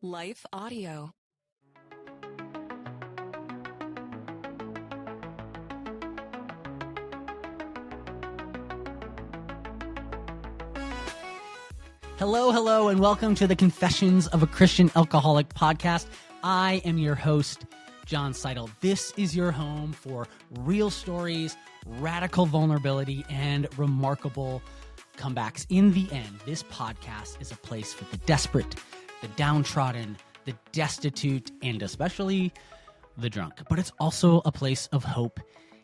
Life Audio. Hello, and welcome to the Confessions of a Christian Alcoholic podcast. I am your host, John Seidel. This is your home for real stories, radical vulnerability, and remarkable comebacks. In the end, this podcast is a place for the desperate, the downtrodden, the destitute, and especially the drunk. But it's also a place of hope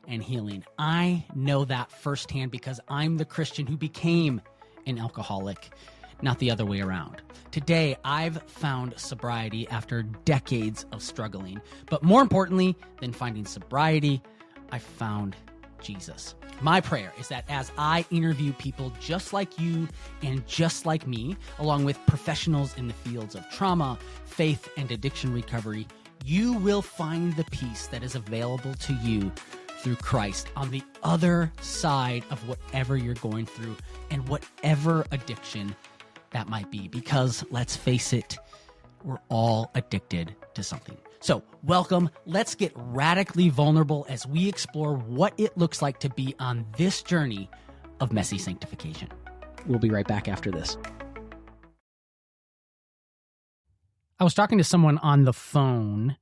and healing. I know that firsthand because I'm the Christian who became an alcoholic, not the other way around. Today, I've found sobriety after decades of struggling. But more importantly than finding sobriety, I found Jesus. My prayer is that as I interview people just like you and just like me, along with professionals in the fields of trauma, faith, and addiction recovery, you will find the peace that is available to you through Christ on the other side of whatever you're going through and whatever addiction that might be. Because let's face it, we're all addicted to something. So welcome. Let's get radically vulnerable as we explore what it looks like to be on this journey of messy sanctification. We'll be right back after this. I was talking to someone on the phone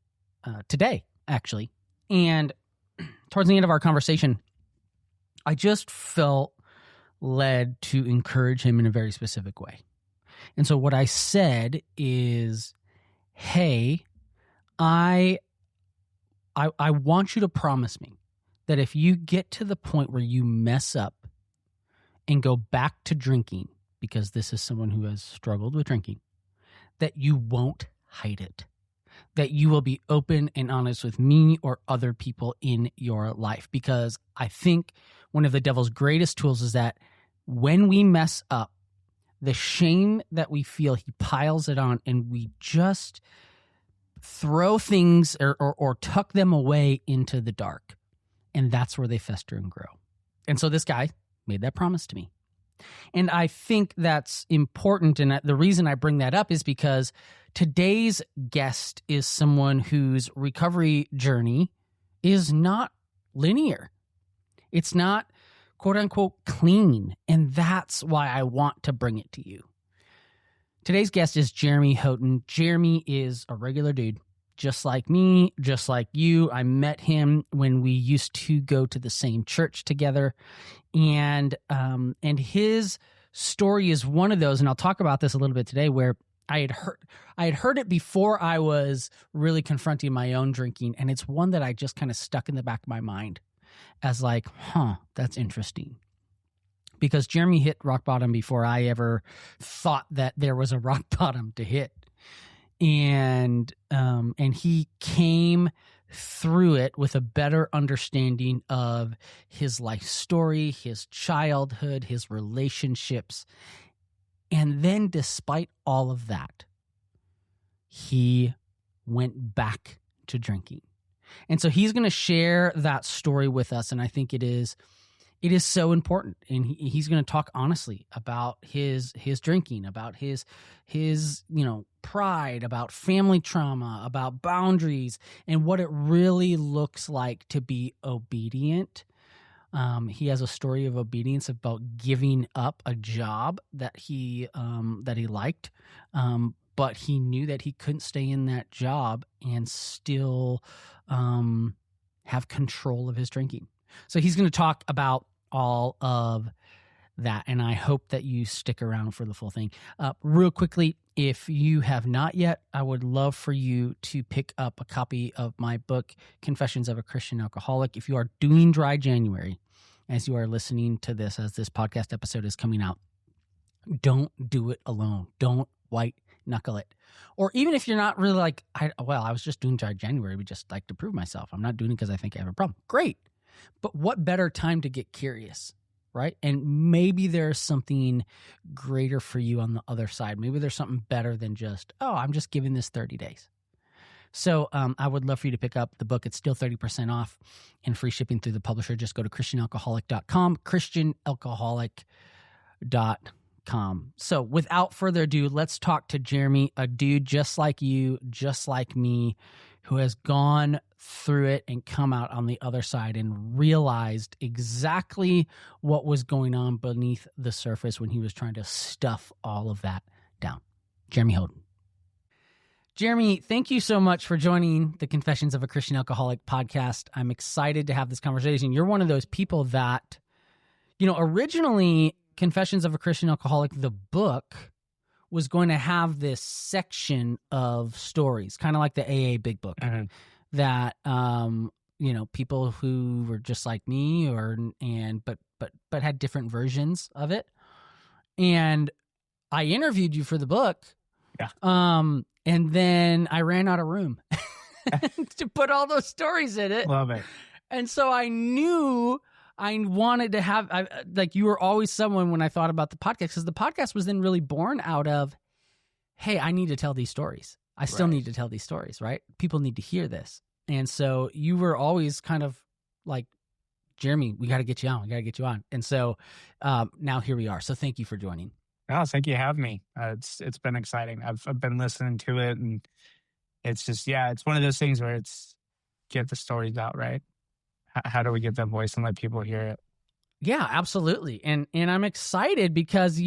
today, actually, and towards the end of our conversation, I just felt led to encourage him in a very specific way. And so what I said is, hey, I want you to promise me that if you get to the point where you mess up and go back to drinking, because this is someone who has struggled with drinking, that you won't hide it, that you will be open and honest with me or other people in your life. Because I think one of the devil's greatest tools is that when we mess up, the shame that we feel, he piles it on, and we just throw things or tuck them away into the dark. And that's where they fester and grow. And so this guy made that promise to me. And I think that's important. And the reason I bring that up is because today's guest is someone whose recovery journey is not linear. It's not quote unquote clean. And that's why I want to bring it to you. Today's guest is Jeramy Houghton. Jeramy is a regular dude, just like me, just like you. I met him when we used to go to the same church together. And his story is one of those, and I'll talk about this a little bit today, where I had heard it before I was really confronting my own drinking. And it's one that I just kind of stuck in the back of my mind as like, that's interesting. Because Jeramy hit rock bottom before I ever thought that there was a rock bottom to hit. And he came through it with a better understanding of his life story, his childhood, his relationships. And then despite all of that, he went back to drinking. And so he's going to share that story with us. And I think it is so important. And he's going to talk honestly about his drinking, about his pride, about family trauma, about boundaries, and what it really looks like to be obedient. He has a story of obedience about giving up a job that he liked, but he knew that he couldn't stay in that job and still have control of his drinking. So he's going to talk about all of that, and I hope that you stick around for the full thing. Real quickly, if you have not yet, I would love for you to pick up a copy of my book, Confessions of a Christian Alcoholic. If you are doing dry January, as you are listening to this, as this podcast episode is coming out, don't do it alone. Don't white knuckle it. Or even if you're not really like, I was just doing dry January, but just like to prove myself. I'm not doing it because I think I have a problem. Great. But what better time to get curious, right? And maybe there's something greater for you on the other side. Maybe there's something better than just, I'm just giving this 30 days. So I would love for you to pick up the book. It's still 30% off and free shipping through the publisher. Just go to christianalcoholic.com, christianalcoholic.com. come. So without further ado, let's talk to Jeramy, a dude just like you, just like me, who has gone through it and come out on the other side and realized exactly what was going on beneath the surface when he was trying to stuff all of that down. Jeramy Houghton. Jeramy, thank you so much for joining the Confessions of a Christian Alcoholic podcast. I'm excited to have this conversation. You're one of those people that, originally Confessions of a Christian Alcoholic, the book, was going to have this section of stories, kind of like the AA Big Book, that people who were just like me but had different versions of it. And I interviewed you for the book. Yeah. And then I ran out of room to put all those stories in it. Love it. And so I knew I wanted to have, you were always someone when I thought about the podcast, because the podcast was then really born out of, hey, I need to tell these stories. I still need to tell these stories, right? People need to hear this. And so you were always kind of like, Jeramy, we got to get you on. We got to get you on. And so now here we are. So thank you for joining. Oh, thank you for having me. It's been exciting. I've been listening to it, and it's just, it's one of those things where it's get the stories out, right? How do we get that voice and let people hear it? Yeah, absolutely. And I'm excited because,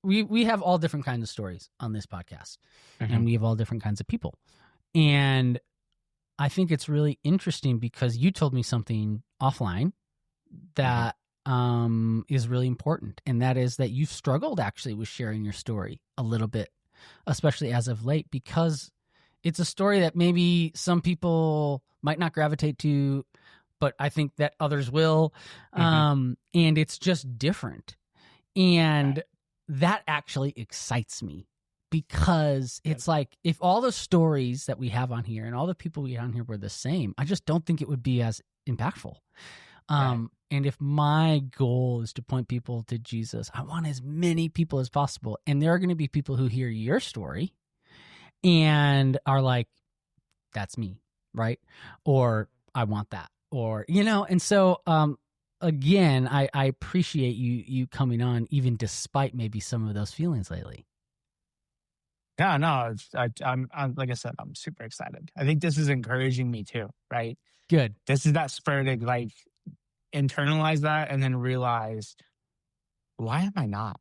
we have all different kinds of stories on this podcast, and we have all different kinds of people. And I think it's really interesting because you told me something offline that is really important. And that is that you've struggled actually with sharing your story a little bit, especially as of late, because it's a story that maybe some people might not gravitate to, but I think that others will. And it's just different. And that actually excites me, because it's like, if all the stories that we have on here and all the people we have on here were the same, I just don't think it would be as impactful. And if my goal is to point people to Jesus, I want as many people as possible. And there are going to be people who hear your story and are like, that's me, right? Or I want that, or, and so, again, I appreciate you coming on, even despite maybe some of those feelings lately. Yeah, no, I'm like I said, I'm super excited. I think this is encouraging me too, right? Good. This is that spur to internalize that and then realize, why am I not?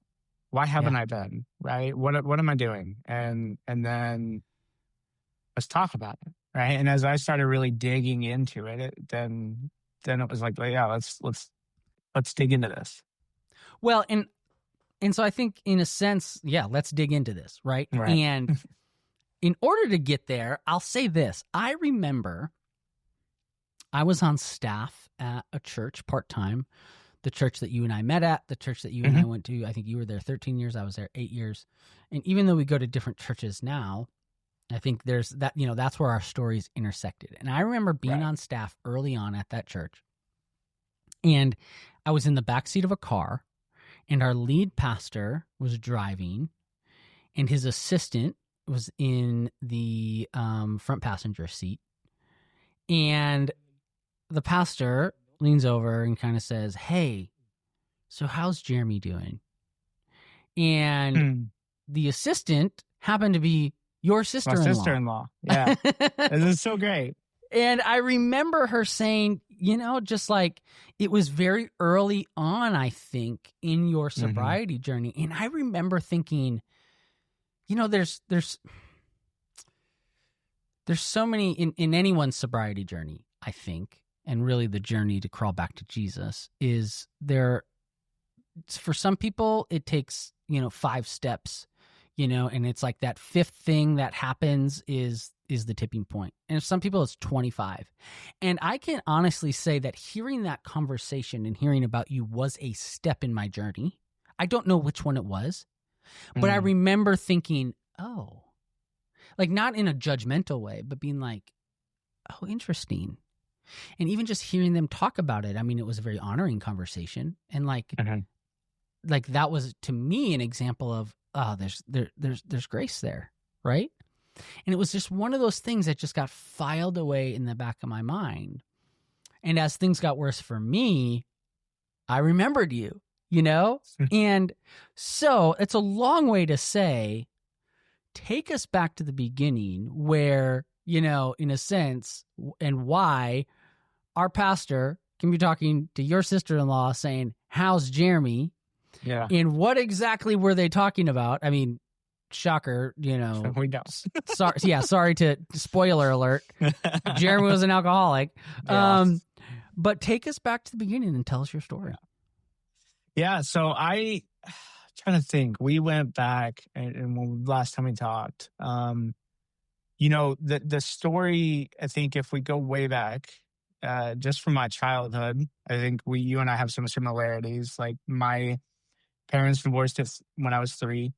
Why haven't I been? Right? What am I doing? And then let's talk about it, right? And as I started really digging into it, then it was like, let's dig into this. Well, and so I think in a sense, let's dig into this, right? And in order to get there, I'll say this. I remember I was on staff at a church part-time, the church that you and I met at, the church that you and I went to. I think you were there 13 years. I was there 8 years. And even though we go to different churches now, I think there's that, that's where our stories intersected. And I remember being on staff early on at that church. And I was in the backseat of a car, and our lead pastor was driving, and his assistant was in the front passenger seat. And the pastor leans over and kind of says, "Hey, so how's Jeramy doing?" And the assistant happened to be your sister-in-law. My sister-in-law. Yeah. This is so great. And I remember her saying, just like, it was very early on, I think, in your sobriety journey. And I remember thinking, there's so many in anyone's sobriety journey, I think, and really the journey to crawl back to Jesus is there. For some people, it takes, 5 steps, and it's like that 5th thing that happens is the tipping point. And for some people, it's 25. And I can honestly say that hearing that conversation and hearing about you was a step in my journey. I don't know which one it was, but I remember thinking, oh, like not in a judgmental way, but being like, oh, interesting. And even just hearing them talk about it, I mean, it was a very honoring conversation. And like that was to me an example of, oh, there's grace there, right? And it was just one of those things that just got filed away in the back of my mind. And as things got worse for me, I remembered you, you know? And so it's a long way to say, take us back to the beginning where, in a sense, and why our pastor can be talking to your sister-in-law saying, how's Jeremy? Yeah. And what exactly were they talking about? I mean, shocker, We know. sorry to spoiler alert. Jeremy was an alcoholic. Yeah. But take us back to the beginning and tell us your story. Yeah. So trying to think, we went back and when last time we talked, the story, I think if we go way back, just from my childhood, I think you and I have some similarities. Like my parents divorced when I was 3.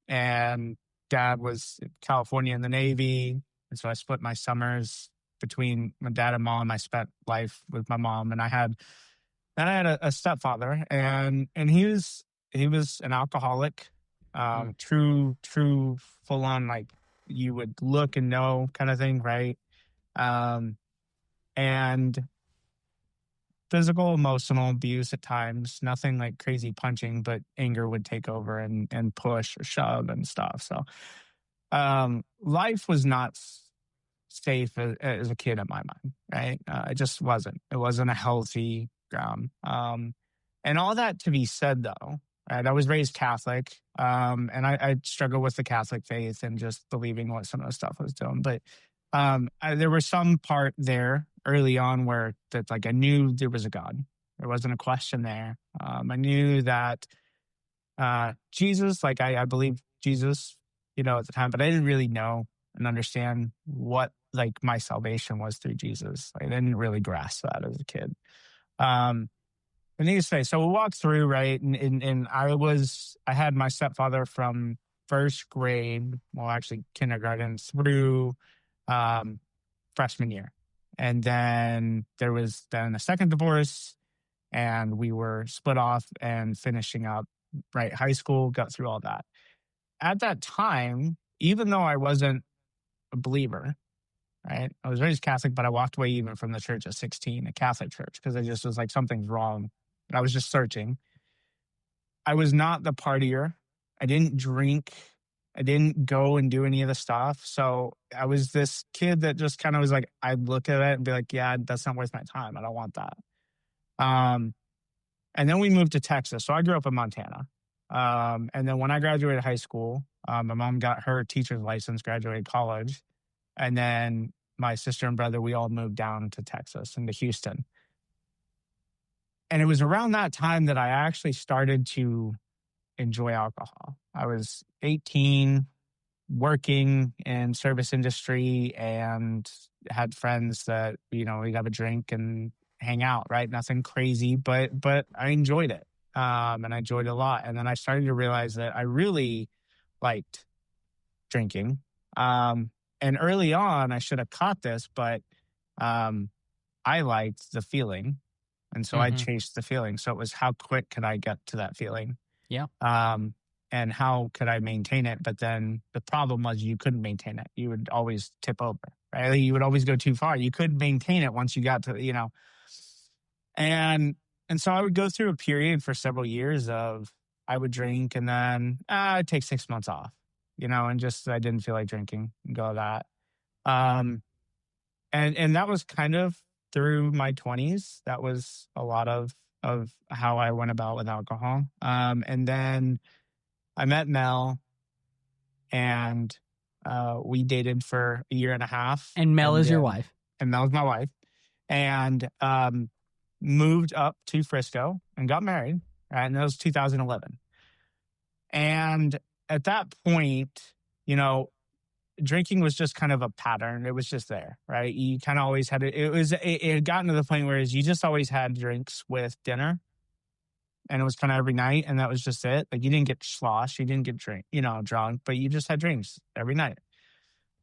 And dad was in California in the Navy. And so I split my summers between my dad and mom. I spent life with my mom, and I had a stepfather, and he was an alcoholic, true full on, like you would look and know kind of thing, right? And physical, emotional abuse at times, nothing like crazy punching, but anger would take over and push or shove and stuff. So life was not safe as a kid in my mind, right? It just wasn't. It wasn't a healthy ground. And all that to be said, though, right? I was raised Catholic, and I struggled with the Catholic faith and just believing what some of the stuff I was doing. But there was some part there early on where that, like, I knew there was a God. There wasn't a question there. I knew that Jesus, like I believed Jesus, at the time, but I didn't really know and understand what like my salvation was through Jesus. I didn't really grasp that as a kid. I need to say, so we walked through, right? And I had my stepfather from first grade, well, actually kindergarten through freshman year. And then there was then a second divorce, and we were split off and finishing up, right? High school, got through all that. At that time, even though I wasn't a believer, right? I was raised Catholic, but I walked away even from the church at 16, a Catholic church, because I just was like, something's wrong. And I was just searching. I was not the partier. I didn't drink. I didn't go and do any of the stuff. So I was this kid that just kind of was like, I'd look at it and be like, yeah, that's not worth my time. I don't want that. And then we moved to Texas. So I grew up in Montana. And then when I graduated high school, my mom got her teacher's license, graduated college. And then my sister and brother, we all moved down to Texas and to Houston. And it was around that time that I actually started to enjoy alcohol. I was 18, working in service industry, and had friends that, we'd have a drink and hang out, right? Nothing crazy, but I enjoyed it. And I enjoyed it a lot. And then I started to realize that I really liked drinking. And early on, I should have caught this, but I liked the feeling. And so I chased the feeling. So it was, how quick could I get to that feeling? Yeah. And how could I maintain it? But then the problem was you couldn't maintain it. You would always tip over, right? You would always go too far. You couldn't maintain it once you got to, and so I would go through a period for several years of, I would drink and then I'd take 6 months off, and just, I didn't feel like drinking and go that. And that was kind of through my 20s. That was a lot of how I went about with alcohol. And then I met Mel, and we dated for a year and a half. And Mel is your wife. And Mel's my wife. And moved up to Frisco and got married. Right? And that was 2011. And at that point, drinking was just kind of a pattern. It was just there, right? You kind of always had it. It had gotten to the point where you just always had drinks with dinner. And it was kind of every night, and that was just it. Like, you didn't get slosh, you didn't get drunk, but you just had drinks every night,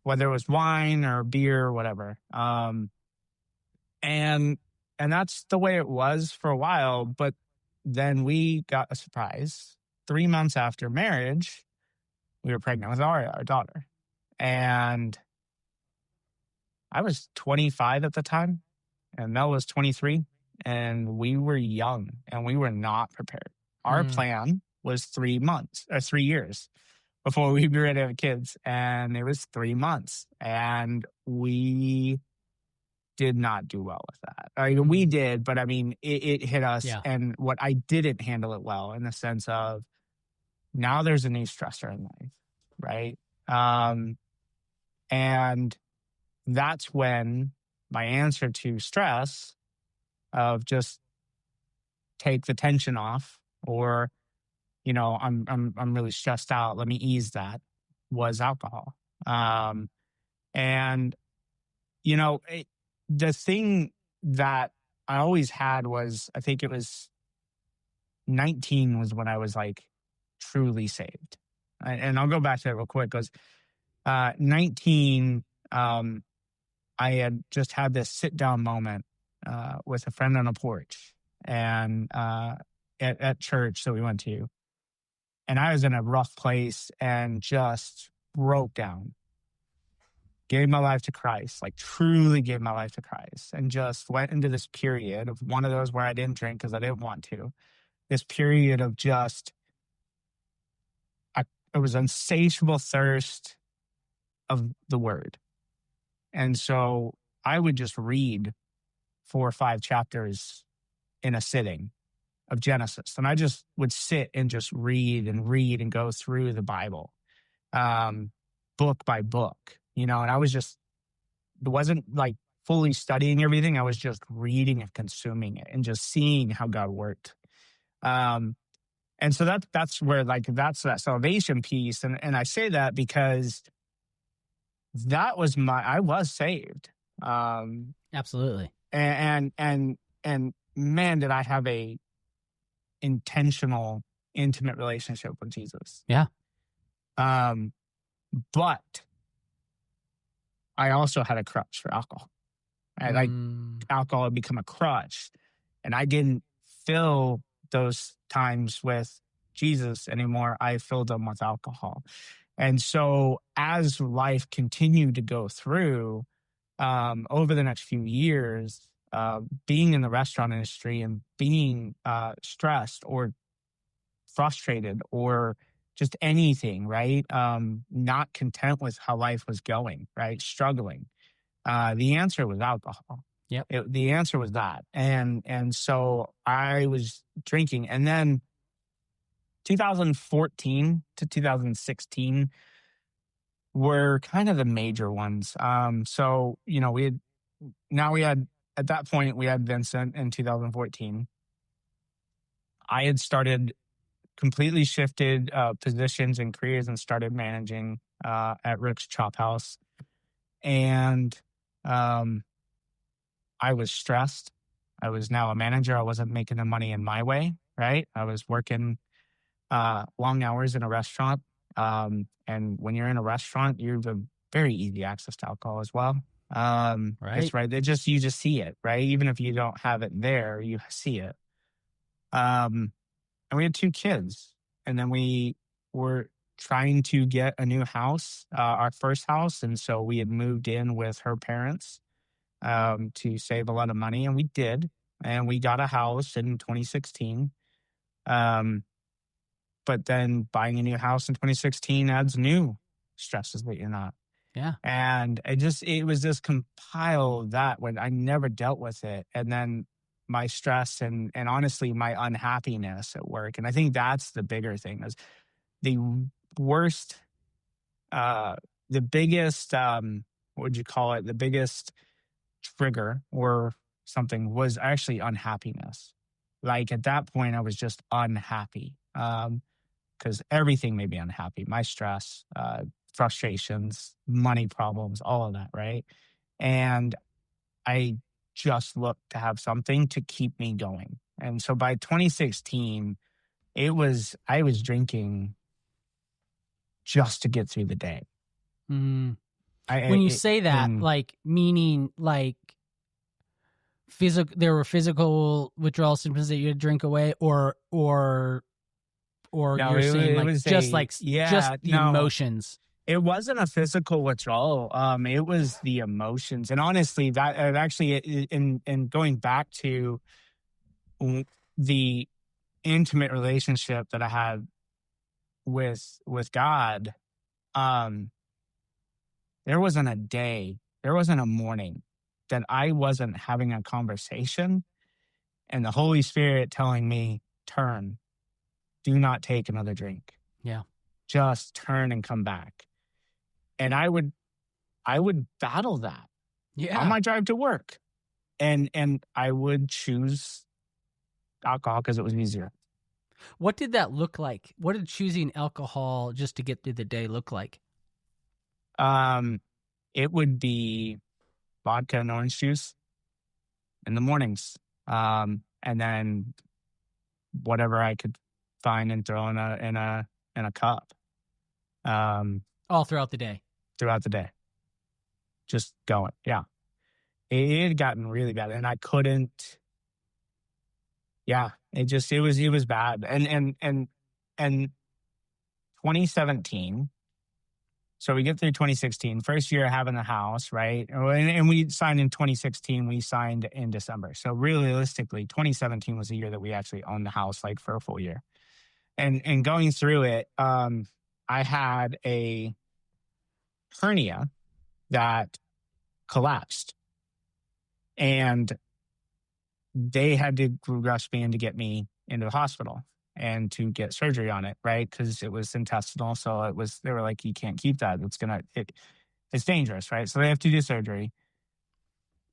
whether it was wine or beer or whatever. And that's the way it was for a while. But then we got a surprise. 3 months after marriage, we were pregnant with our daughter. And I was 25 at the time, and Mel was 23. and we were young and we were not prepared. Our Mm. plan was 3 months or 3 years before we were ready to have kids. And it was 3 months. And we did not do well with that. I mean, we did, but I mean, it hit us. Yeah. And what I didn't handle it well in the sense of now there's a new stressor in life, right? And that's when my answer to stress of just take the tension off, or I'm really stressed out, let me ease that, was alcohol. And the thing that I always had was, I think it was 19 was when I was like truly saved. And I'll go back to that real quick because 19, I had just had this sit down moment with a friend on a porch and at church that we went to. And I was in a rough place and just broke down, gave my life to Christ, like truly gave my life to Christ, and just went into this period of one of those where I didn't drink because I didn't want to. This period of just, it was insatiable thirst of the word. And so I would just read 4 or 5 chapters in a sitting of Genesis. And I just would sit and just read and go through the Bible, book by book, and I was just, it wasn't like fully studying everything. I was just reading and consuming it and just seeing how God worked. And so that's where, like, that's that salvation piece. And I say that because that was I was saved. Absolutely. And man, did I have a intentional, intimate relationship with Jesus. Yeah. But I also had a crutch for alcohol. Like alcohol had become a crutch, and I didn't fill those times with Jesus anymore. I filled them with alcohol. And so as life continued to go through, over the next few years, being in the restaurant industry and being stressed or frustrated or just anything, right? Not content with how life was going, right? Struggling. The answer was alcohol. Yep. The answer was that. And so I was drinking. And then 2014 to 2016 were kind of the major ones. So, at that point, we had Vincent in 2014. I had completely shifted positions and careers and started managing at Rick's Chop House. And I was stressed. I was now a manager. I wasn't making the money in my way, right? I was working long hours in a restaurant. And when you're in a restaurant, you have a very easy access to alcohol as well. Right. It's right. You just see it, right? Even if you don't have it there, you see it. And we had 2 kids, and then we were trying to get a new house, our first house. And so we had moved in with her parents, to save a lot of money. And we did, and we got a house in 2016. But then buying a new house in 2016 adds new stresses that you're not. Yeah. And it was this compile of that when I never dealt with it. And then my stress and honestly, my unhappiness at work. And I think that's the bigger thing is the worst, the biggest, what would you call it? The biggest trigger or something was actually unhappiness. Like at that point, I was just unhappy. Because everything made me unhappy. My stress, frustrations, money problems, all of that, right? And I just looked to have something to keep me going. And so by 2016, I was drinking just to get through the day. When you say that, like, meaning like there were physical withdrawal symptoms that you had to drink away, or no, you're saying like just the emotions. It wasn't a physical withdrawal. It was the emotions. And honestly, that actually in going back to the intimate relationship that I had with God, um, there wasn't a day, there wasn't a morning that I wasn't having a conversation and the Holy Spirit telling me, turn, do not take another drink. Yeah. Just turn and come back. And I would battle that on Yeah. my drive to work. And I would choose alcohol because it was easier. What did that look like? What did choosing alcohol just to get through the day look like? It would be vodka and orange juice in the mornings. And then whatever I could find and throw in a cup. All throughout the day. Throughout the day. Just going. Yeah. It had gotten really bad. And I couldn't. Yeah. It was bad. And 2017. So we get through 2016, first year having the house, right? And we signed in 2016, we signed in December. So realistically, 2017 was the year that we actually owned the house like for a full year. And going through it, I had a hernia that collapsed. And they had to rush me in to get me into the hospital and to get surgery on it, right? Because it was intestinal. So they were like, you can't keep that. It's dangerous, right? So they have to do surgery.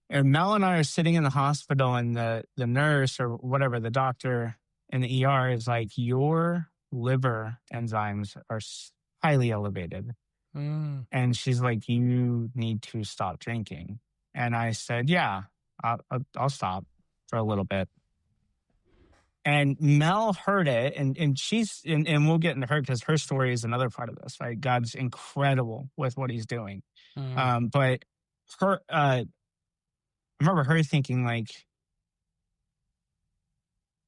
And Mel and I are sitting in the hospital, and the nurse or whatever, the doctor in the ER is like, your liver enzymes are highly elevated. And she's like, you need to stop drinking. And I said, yeah, I'll stop for a little bit. And Mel heard it, and we'll get into her because her story is another part of this, right? God's incredible with what he's doing. But I remember her thinking, like,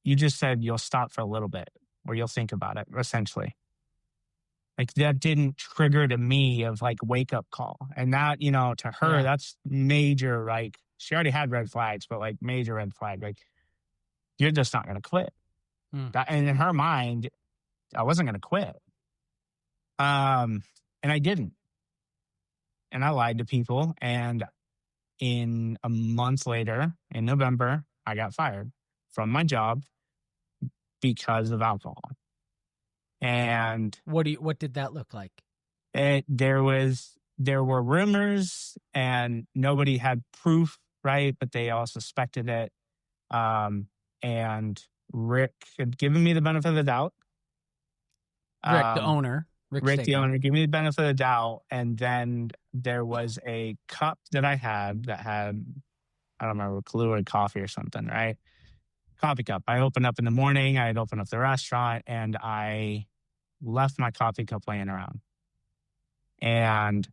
you just said you'll stop for a little bit or you'll think about it, essentially. Like, that didn't trigger to me of like wake up call. And that, to her, that's major. Like, she already had red flags, but like major red flag. Like, you're just not going to quit. And in her mind, I wasn't going to quit. And I didn't. And I lied to people. And in a month later, in November, I got fired from my job because of alcohol. And what did that look like? There were rumors and nobody had proof, right? But they all suspected it. And Rick had given me the benefit of the doubt. Rick, the owner. Rick, the owner, gave me the benefit of the doubt. And then there was a cup that I had that had, I don't remember, Kahlua coffee or something, right? Coffee cup. I opened up in the morning. I had opened up the restaurant and I left my coffee cup laying around. And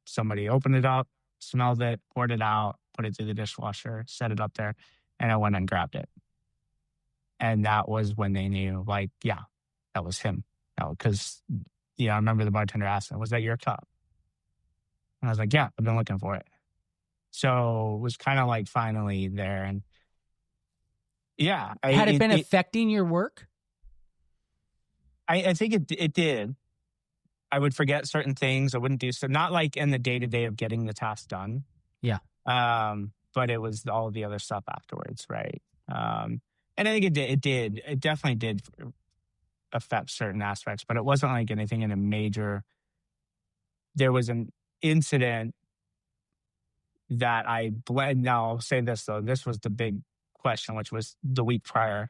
somebody opened it up, smelled it, poured it out, put it through the dishwasher, set it up there, and I went and grabbed it. And that was when they knew, like, yeah, that was him. Because, I remember the bartender asked me, was that your cup? And I was like, yeah, I've been looking for it. So it was kind of like finally there. And yeah. Had it been affecting your work? I think it did. I would forget certain things. I wouldn't do so. Not like in the day-to-day of getting the task done. Yeah. But it was all the other stuff afterwards, right? And I think it did. It definitely did affect certain aspects, but it wasn't like anything in a major. There was an incident that now I'll say this though, this was the big question, which was the week prior,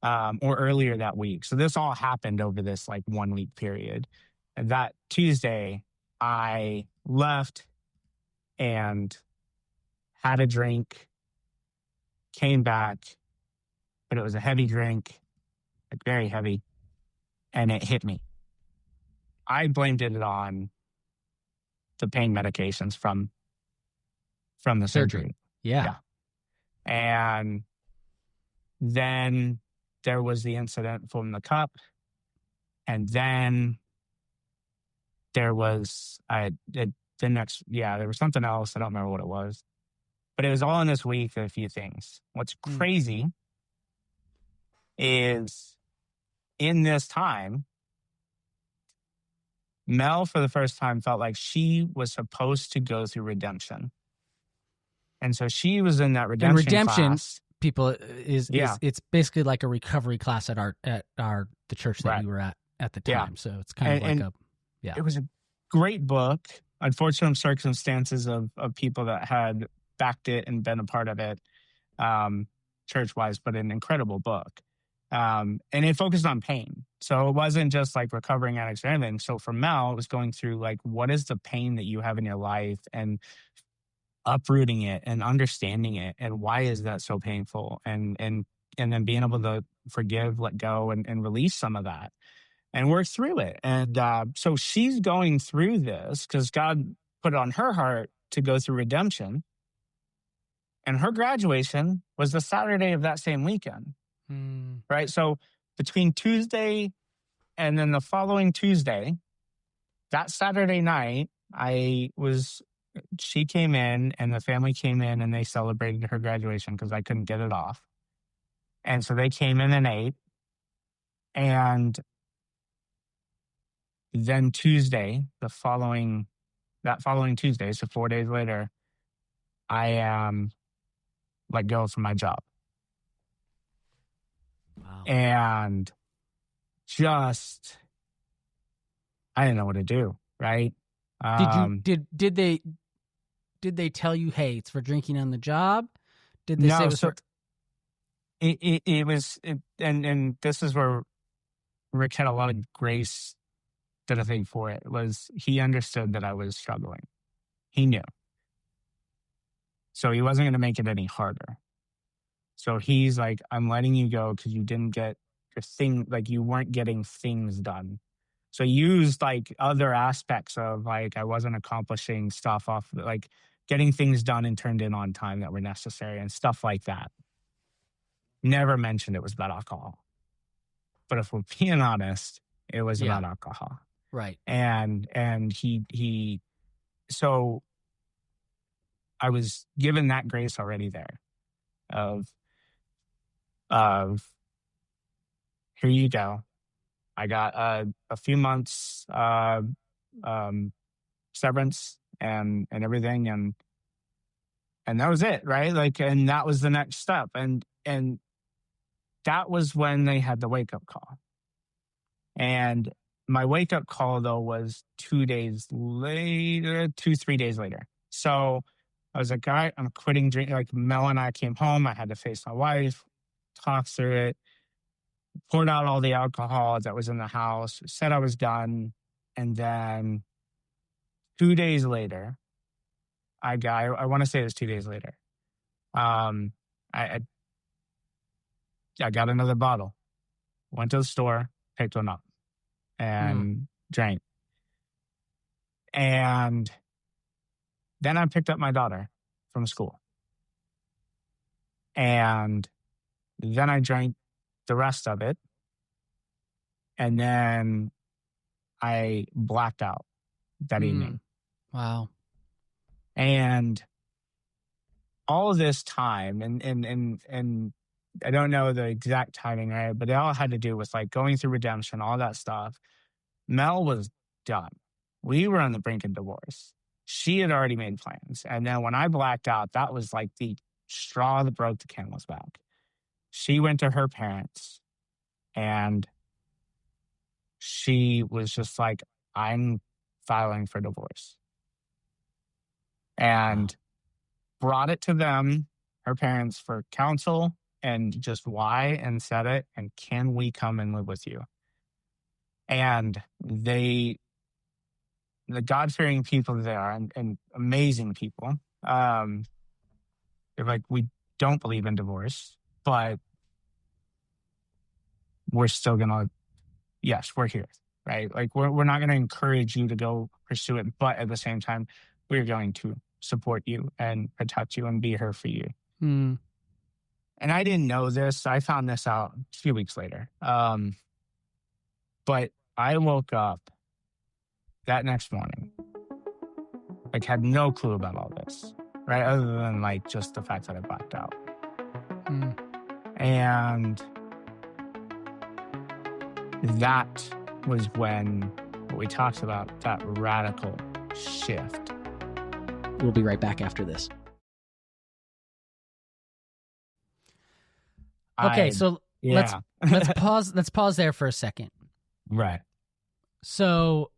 or earlier that week. So this all happened over this like 1 week period. And that Tuesday, I left and had a drink, came back, but it was a heavy drink, like very heavy, and it hit me. I blamed it on the pain medications from the surgery. Yeah. And then there was the incident from the cup. And then there was there was something else. I don't remember what it was. But it was all in this week of a few things. What's Mm. crazy is in this time, Mel, for the first time, felt like she was supposed to go through redemption. And so she was in that And redemption redemption, class. people, is Yeah, it's basically like a recovery class at the church that right. we were at the Yeah. time. So it's kind of like And a yeah. it was a great book. Unfortunate circumstances of people that had backed it and been a part of it, church wise, but an incredible book. And it focused on pain. So it wasn't just like recovering addicts or anything. So for Mel, it was going through like, what is the pain that you have in your life and uprooting it and understanding it. And why is that so painful? And then being able to forgive, let go, and release some of that and work through it. And so she's going through this because God put it on her heart to go through redemption. And her graduation was the Saturday of that same weekend, Mm. right? So between Tuesday and then the following Tuesday, that Saturday night, she came in and the family came in and they celebrated her graduation because I couldn't get it off. And so they came in and ate. And then that following Tuesday, so 4 days later, I am let go from my job. Wow. And just, I didn't know what to do, right? Did you did they tell you, hey, it's for drinking on the job? Did they say No, it was so for and this is where Rick had a lot of grace that I think for it was he understood that I was struggling. He knew. So he wasn't going to make it any harder. So he's like, I'm letting you go because you didn't get your thing, like you weren't getting things done. So he used like other aspects of like I wasn't accomplishing stuff off, like getting things done and turned in on time that were necessary and stuff like that. Never mentioned it was about alcohol. But if we're being honest, it was yeah, about alcohol. right. And he so I was given that grace already there of of here you go. I got a few months um, severance and everything, and that was it, right? Like, and that was the next step, and that was when they had the wake up call. And my wake up call though was 2 days later, 3 days later. So I was like, all right, I'm quitting drinking. Like Mel and I came home. I had to face my wife, talk through it, poured out all the alcohol that was in the house, said I was done. And then 2 days later, I want to say it was 2 days later. Um, I, I got another bottle, went to the store, picked one up Mm. and drank. And then I picked up my daughter from school. And then I drank the rest of it. And then I blacked out that Mm. evening. Wow. And all of this time, and I don't know the exact timing, right? But it all had to do with like going through redemption, all that stuff. Mel was done. We were on the brink of divorce. She had already made plans. And then when I blacked out, that was like the straw that broke the camel's back. She went to her parents and she was just like, I'm filing for divorce. Wow. And brought it to them, her parents, for counsel and just why, and said it. And can we come and live with you? And the God fearing people they are and amazing people, they're like, we don't believe in divorce, but we're still going to, yes, we're here, right? Like, we're not going to encourage you to go pursue it, but at the same time, we're going to support you and protect you and be here for you. Mm. And I didn't know this. I found this out a few weeks later. But I woke up that next morning, like, had no clue about all this. right? Other than like just the fact that I blacked out. Mm. And that was when what we talked about, that radical shift. We'll be right back after this. Okay, so let's pause. Let's pause there for a second. Right. So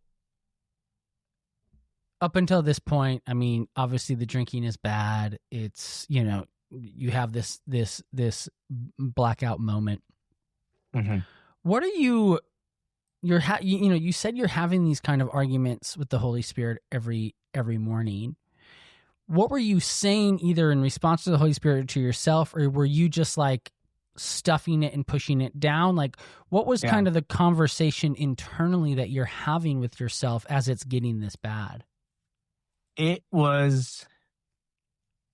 up until this point, I mean, obviously the drinking is bad. It's, you know, you have this blackout moment. Mm-hmm. What are you you said you're having these kind of arguments with the Holy Spirit every morning. What were you saying either in response to the Holy Spirit to yourself, or were you just like stuffing it and pushing it down? Like, what was kind of the conversation internally that you're having with yourself as it's getting this bad? It was,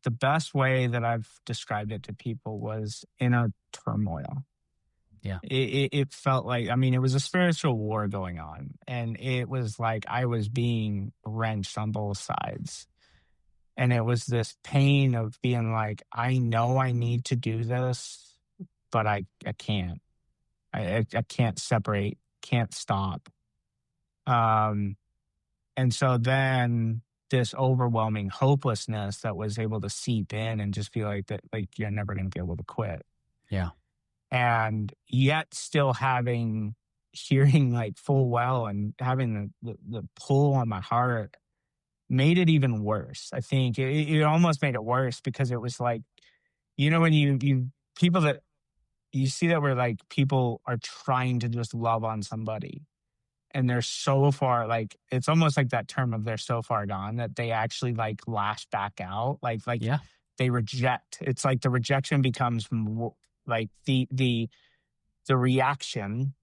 the best way that I've described it to people was inner turmoil. Yeah. It felt like, I mean, it was a spiritual war going on, and it was like I was being wrenched on both sides. And it was this pain of being like, I know I need to do this, but I can't. I can't separate, can't stop. And so then this overwhelming hopelessness that was able to seep in and just feel like that, like you're never going to be able to quit. Yeah. And yet still hearing like full well and having the pull on my heart made it even worse. I think it almost made it worse because it was like, you know, when you people that you see that where like people are trying to just love on somebody and they're so far, like, it's almost like that term of they're so far gone that they actually like lash back out. Like they reject. It's like the rejection becomes like the reaction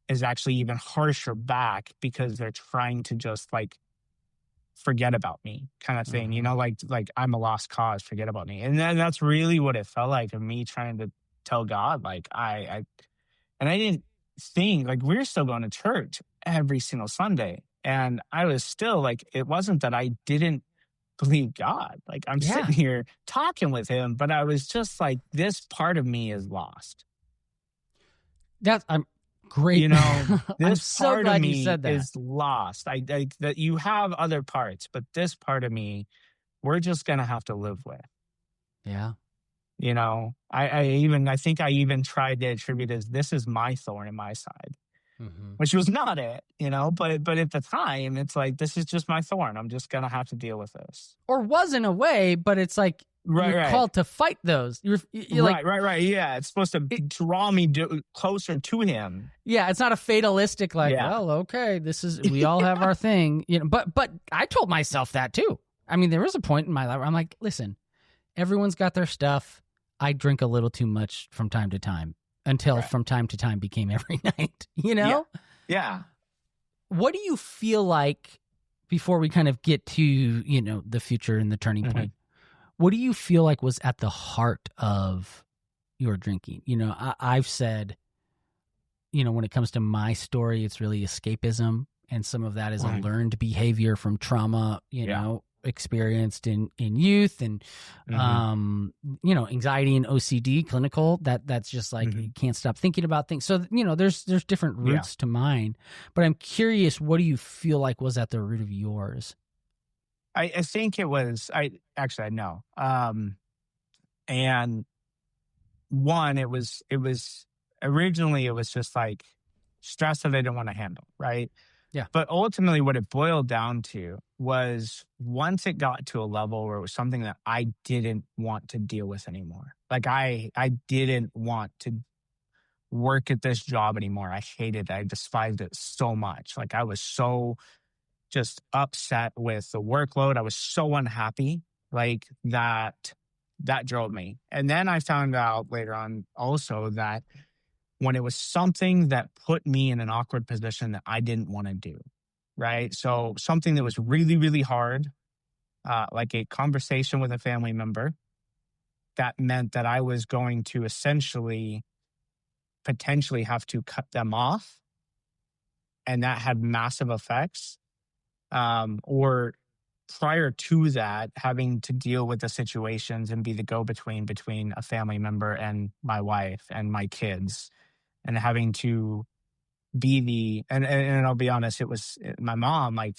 is actually even harsher back because they're trying to just like forget about me kind of thing, you know, like I'm a lost cause, forget about me. And then that's really what it felt like of me trying to tell God, like I didn't think, like, we were still going to church every single Sunday. And I was still like, it wasn't that I didn't believe God. Like I'm sitting here talking with him, but I was just like, this part of me is lost. I'm great. You know, this I'm so part glad of me you said that. is lost. I that you have other parts, but this part of me, we're just going to have to live with. Yeah. You know, I think I even tried to attribute as this is my thorn in my side, which was not it, you know, but at the time it's like, this is just my thorn. I'm just going to have to deal with this. Or was in a way, but it's like, you're called to fight those. You're like, right. Yeah. It's supposed to draw me closer to him. Yeah. It's not a fatalistic, like, well, okay, we all have our thing, you know, but I told myself that too. I mean, there was a point in my life where I'm like, listen, everyone's got their stuff. I drink a little too much from time to time until from time to time became every night, you know? Yeah. What do you feel like, before we kind of get to, you know, the future and the turning point, what do you feel like was at the heart of your drinking? You know, I've said, you know, when it comes to my story, it's really escapism. And some of that is a learned behavior from trauma, you know, experienced in youth, and you know, anxiety and OCD clinical, that's just like you can't stop thinking about things. So, you know, there's different roots to mine, but I'm curious, what do you feel like was at the root of yours? I think it was, I know. And one, it was originally, it was just like stress that I didn't want to handle. Right. Yeah. But ultimately what it boiled down to was, once it got to a level where it was something that I didn't want to deal with anymore. Like I didn't want to work at this job anymore. I hated it. I despised it so much. Like I was so just upset with the workload. I was so unhappy, like that drove me. And then I found out later on also that when it was something that put me in an awkward position that I didn't want to do, right? So something that was really, really hard, like a conversation with a family member, that meant that I was going to essentially potentially have to cut them off. And that had massive effects. Or prior to that, having to deal with the situations and be the go-between between a family member and my wife and my kids, and having to be and I'll be honest, it was my mom, like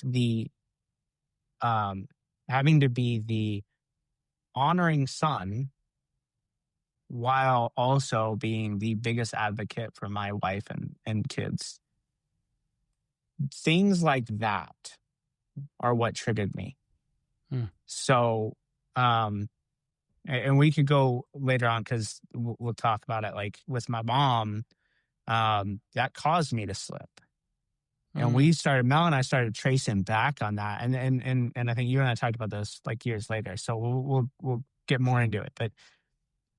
um, having to be the honoring son while also being the biggest advocate for my wife and kids. Things like that are what triggered me. So, and we could go later on because we'll talk about it. Like with my mom, that caused me to slip. And Mel and I started tracing back on that. And I think you and I talked about this like years later. So we'll get more into it. But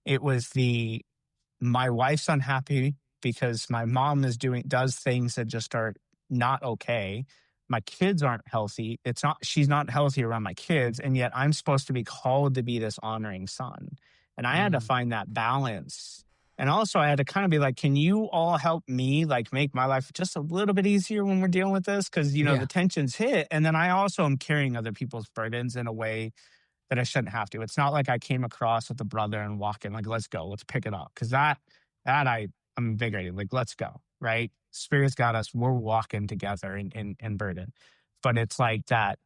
it was my wife's unhappy because my mom does things that just are not okay. My kids aren't healthy. She's not healthy around my kids. And yet I'm supposed to be called to be this honoring son. And I had to find that balance. And also I had to kind of be like, can you all help me like make my life just a little bit easier when we're dealing with this? Cause the tensions hit. And then I also am carrying other people's burdens in a way that I shouldn't have to. It's not like I came across with a brother and walking like, let's go, let's pick it up. Cause I'm invigorated. Like, let's go. Right. Spirit's got us. We're walking together in burden. But it's like that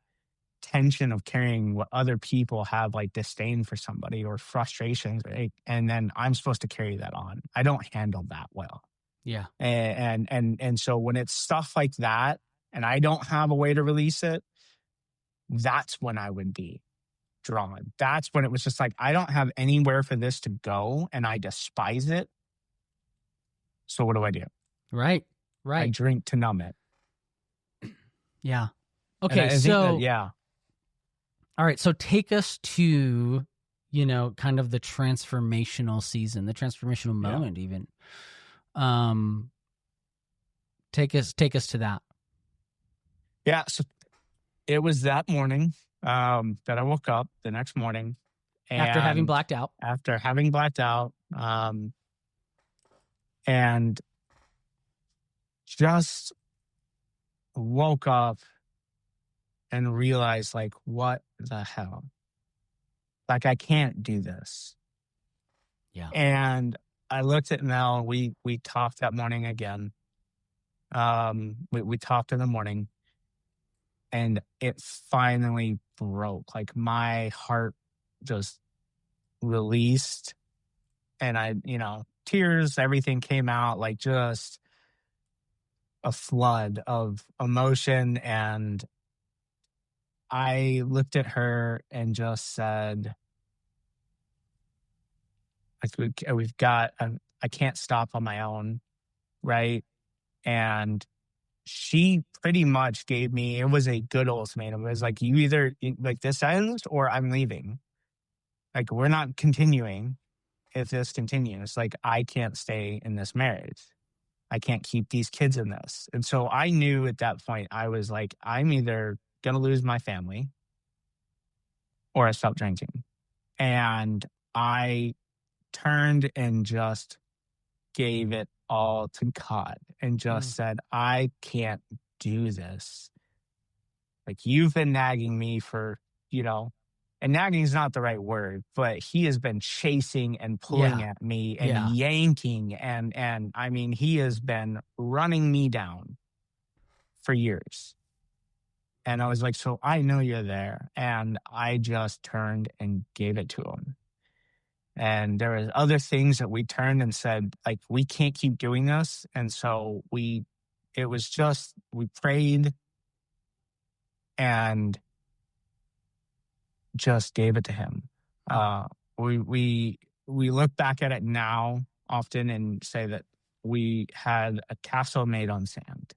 tension of carrying what other people have, like disdain for somebody or frustrations. Right? And then I'm supposed to carry that on. I don't handle that well. Yeah. And so when it's stuff like that and I don't have a way to release it, that's when I would be drawn. That's when it was just like, I don't have anywhere for this to go and I despise it. So what do? Right. I drink to numb it. Yeah. Okay. All right. So take us to, kind of the transformational season, the transformational moment, even. Take us to that. Yeah. So it was that morning that I woke up the next morning. After having blacked out. And just woke up and realized, like, what the hell? Like, I can't do this. Yeah. And I looked at Mel. We talked that morning again. We talked in the morning. And it finally broke. Like, my heart just released. And tears, everything came out, like just a flood of emotion. And I looked at her and just said, we've got, I can't stop on my own. Right. And she pretty much gave me, it was a good ultimatum. It was like, you either like this ends or I'm leaving. Like, we're not continuing. If this continues, like, I can't stay in this marriage. I can't keep these kids in this. And so I knew at that point, I was like, I'm either going to lose my family or I stop drinking. And I turned and just gave it all to God and just said, I can't do this. Like, you've been nagging me for, and nagging is not the right word, but he has been chasing and pulling at me and yanking. And I mean, he has been running me down for years. And I was like, so I know you're there. And I just turned and gave it to him. And there was other things that we turned and said, like, we can't keep doing this. And so we prayed and just gave it to him. We look back at it now often and say that we had a castle made on sand.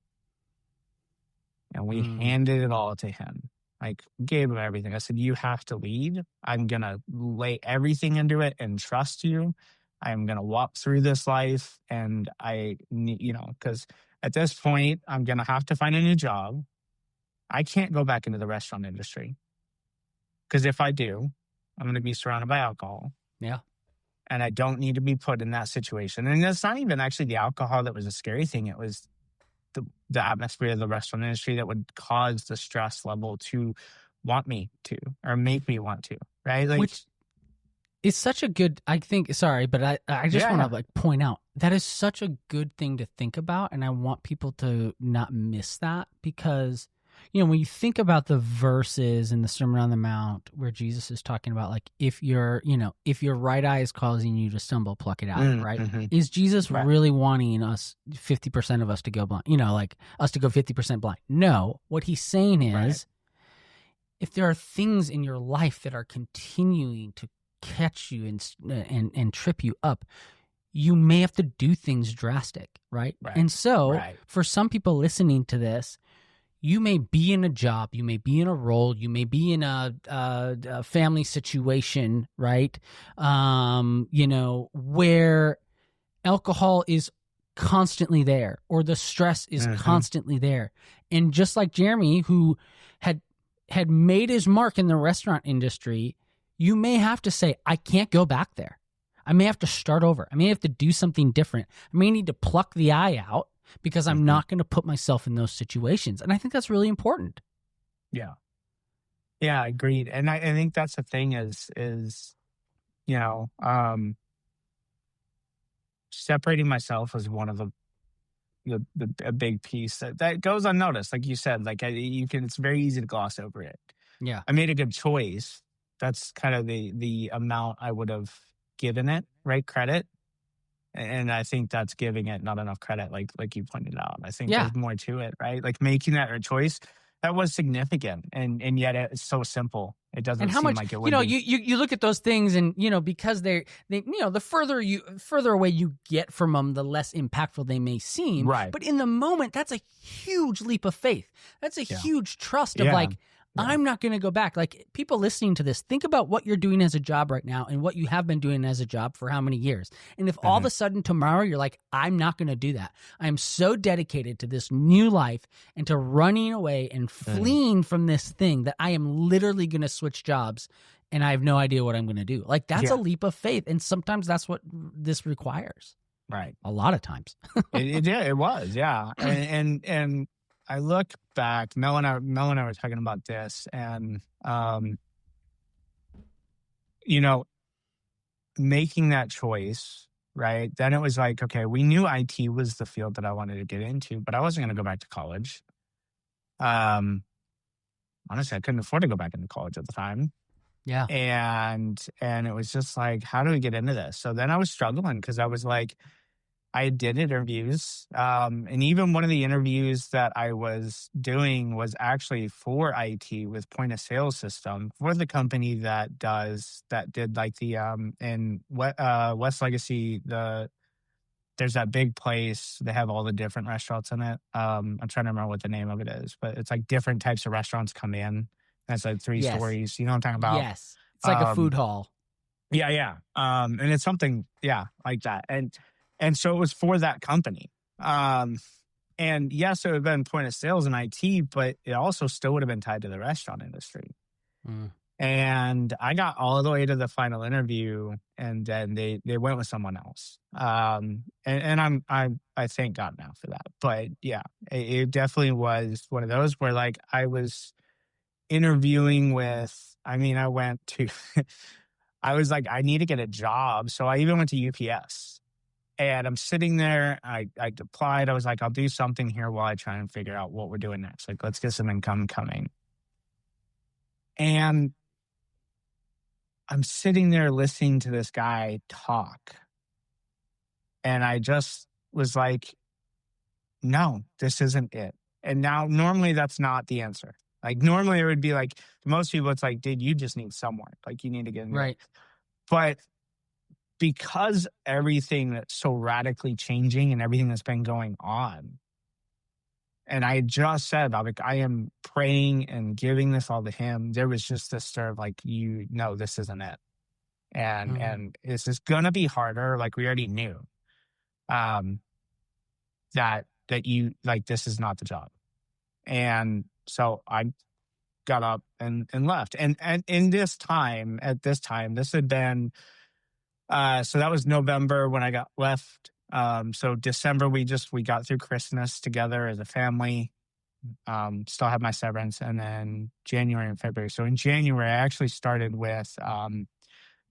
And we handed it all to him. Like, gave him everything. I said, you have to lead. I'm going to lay everything into it and trust you. I'm going to walk through this life. And because at this point, I'm going to have to find a new job. I can't go back into the restaurant industry. Because if I do, I'm going to be surrounded by alcohol. Yeah. And I don't need to be put in that situation. And it's not even actually the alcohol that was a scary thing. It was the atmosphere of the restaurant industry that would cause the stress level to want me to or make me want to, right? Like, Which is such a good, I think, sorry, but I just want yeah, to like point out that is such a good thing to think about. And I want people to not miss that because, you know, when you think about the verses in the Sermon on the Mount where Jesus is talking about like, if your right eye is causing you to stumble, pluck it out, right? mm-hmm. Is Jesus Right. really wanting us, 50% of us to go blind, like us to go 50% blind? No, what he's saying is, Right. if there are things in your life that are continuing to catch you and trip you up, you may have to do things drastic, right? Right. And so Right. for some people listening to this, you may be in a job, you may be in a role, you may be in a family situation, right? Where alcohol is constantly there or the stress is constantly there. And just like Jeremy, who had made his mark in the restaurant industry, you may have to say, I can't go back there. I may have to start over. I may have to do something different. I may need to pluck the eye out because I'm not going to put myself in those situations. And I think that's really important. Yeah. Yeah, agreed. And I think that's the thing is, separating myself is one of a big piece that goes unnoticed. Like you said, like it's very easy to gloss over it. Yeah. I made a good choice. That's kind of the amount I would have given it, right? Credit. And I think that's giving it not enough credit, like you pointed out. I think there's more to it, right? Like making that a choice, that was significant. And yet it's so simple. It doesn't seem like it would be. You look at those things and, because they the further away you get from them, the less impactful they may seem. Right. But in the moment, that's a huge leap of faith. That's a huge trust of I'm not going to go back. Like people listening to this, think about what you're doing as a job right now and what you have been doing as a job for how many years. And if all of a sudden tomorrow you're like, I'm not going to do that. I'm so dedicated to this new life and to running away and fleeing from this thing that I am literally going to switch jobs and I have no idea what I'm going to do. Like that's a leap of faith. And sometimes that's what this requires. Right. A lot of times. It was. Yeah. And I look back, Mel and I were talking about this, and making that choice, right? Then it was like, okay, we knew IT was the field that I wanted to get into, but I wasn't going to go back to college. Honestly, I couldn't afford to go back into college at the time. Yeah. And it was just like, how do we get into this? So then I was struggling because I was like, I did interviews, and even one of the interviews that I was doing was actually for IT with point of sale system for the company that did like the in West Legacy, there's that big place. They have all the different restaurants in it. I'm trying to remember what the name of it is, but it's like different types of restaurants come in. That's like 3 stories. You know what I'm talking about? Yes, it's like a food hall. Yeah. And it's something, like that. And so it was for that company. And yes, it would have been point of sales in IT, but it also still would have been tied to the restaurant industry. And I got all the way to the final interview, and then they went with someone else. And I thank God now for that. But yeah, it definitely was one of those where like I was interviewing with, I went to, I was like, I need to get a job. So I even went to UPS. And I'm sitting there, I applied. I was like, I'll do something here while I try and figure out what we're doing next. Like, let's get some income coming. And I'm sitting there listening to this guy talk. And I just was like, no, this isn't it. And now, normally that's not the answer. Like, normally it would be like, most people, it's like, dude, you just need some work. Like, you need to get in there. Right. But because everything that's so radically changing and everything that's been going on, and I just said, like, I am praying and giving this all to him. There was just this sort of like, this isn't it. And it's just going to be harder. Like we already knew, that you like, this is not the job. And so I got up and left. And in this time, this had been, so that was November when I got left. So December, we got through Christmas together as a family. Still have my severance, and then January and February. So in January, I actually started with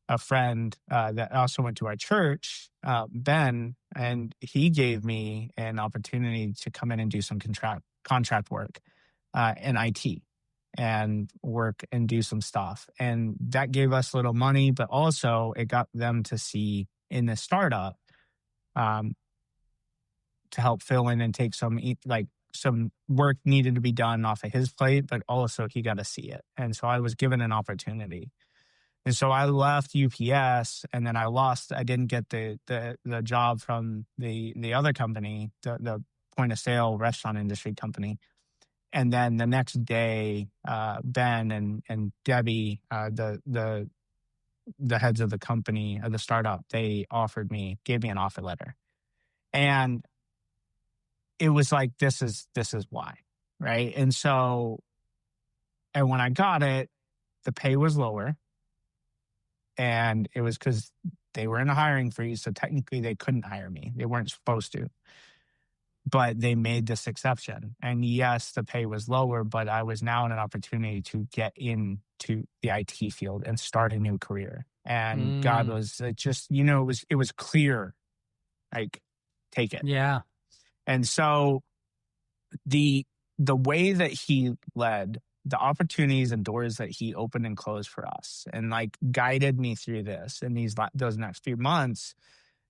a friend that also went to our church, Ben, and he gave me an opportunity to come in and do some contract work in IT and work and do some stuff. And that gave us little money, but also it got them to see in the startup um, to help fill in and take some work needed to be done off of his plate, but also he got to see it. And so I was given an opportunity. And so I left UPS, and then I didn't get the job from the other company, the point of sale restaurant industry company. And then the next day, Ben and Debbie, the heads of the company, of the startup, they gave me an offer letter. And it was like, this is why. Right. And when I got it, the pay was lower. And it was because they were in a hiring freeze. So technically they couldn't hire me. They weren't supposed to. But they made this exception. And yes, the pay was lower, but I was now in an opportunity to get into the IT field and start a new career. And God was just, it was clear, like, take it. Yeah. And so the way that he led, the opportunities and doors that he opened and closed for us and like guided me through this in those next few months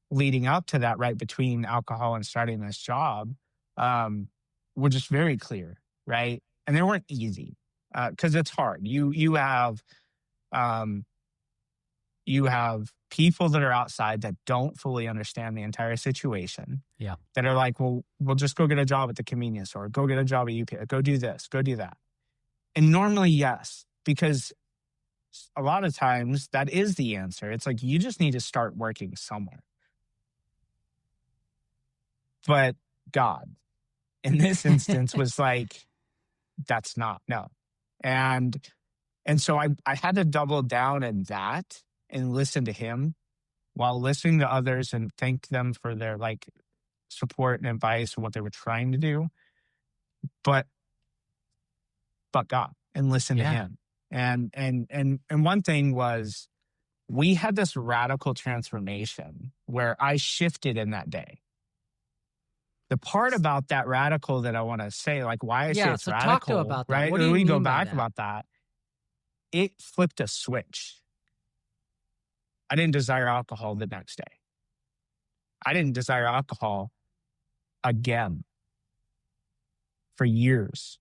leading up to that, right between alcohol and starting this job, were just very clear, right? And they weren't easy because it's hard. You have people that are outside that don't fully understand the entire situation. Yeah. That are like, well, we'll just go get a job at the convenience store, go get a job at UPS, go do this, go do that. And normally, yes, because a lot of times that is the answer. It's like, you just need to start working somewhere. But God, in this instance, was like, that's not, no. And so I had to double down in that and listen to him while listening to others and thank them for their like support and advice and what they were trying to do. But God, and listen to him. And one thing was, we had this radical transformation where I shifted in that day. The part about that radical that I want to say, like why I say it's radical, talk to about that. right? What do you we mean go by back that? about that. It flipped a switch. I didn't desire alcohol the next day. I didn't desire alcohol again for years.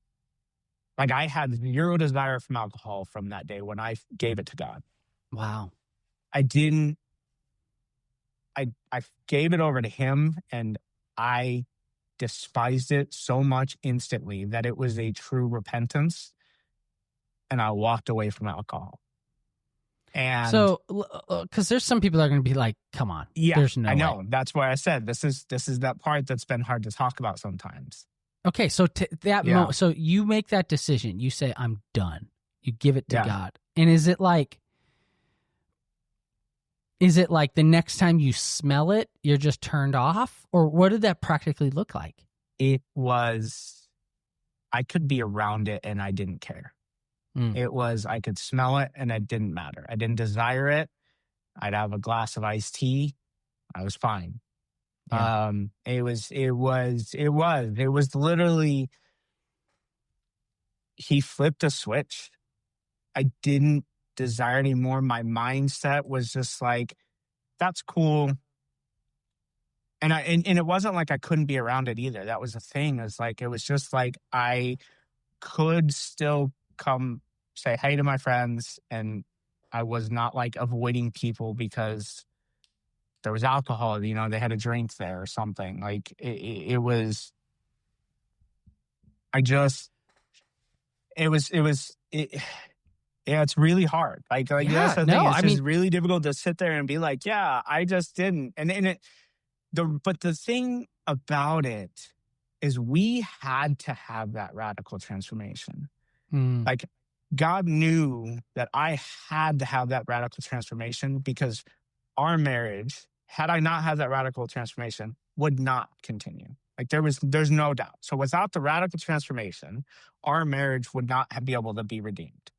Like I had zero desire from alcohol from that day when I gave it to God. Wow. I didn't. I gave it over to him, and I despised it so much instantly that it was a true repentance, and I walked away from alcohol. And so, because there's some people that are going to be like, "Come on, yeah, there's no I know. way." That's why I said this is that part that's been hard to talk about sometimes. Okay, so so you make that decision. You say, "I'm done." You give it to God, and is it like the next time you smell it, you're just turned off, or what did that practically look like? It was, I could be around it and I didn't care. It was, I could smell it and it didn't matter. I didn't desire it. I'd have a glass of iced tea. I was fine. Yeah. It was literally, he flipped a switch. I didn't desire anymore. My mindset was just like, that's cool. And it wasn't like I couldn't be around it either. That was the thing. It was just like, I could still come say hey to my friends, and I was not like avoiding people because there was alcohol, they had a drink there or something. Like it was, yeah, it's really hard. Like that's the thing. It's just really difficult to sit there and be like, yeah, I just didn't. But the thing about it is we had to have that radical transformation. Like God knew that I had to have that radical transformation because our marriage, had I not had that radical transformation, would not continue. Like there's no doubt. So without the radical transformation, our marriage would not be able to be redeemed.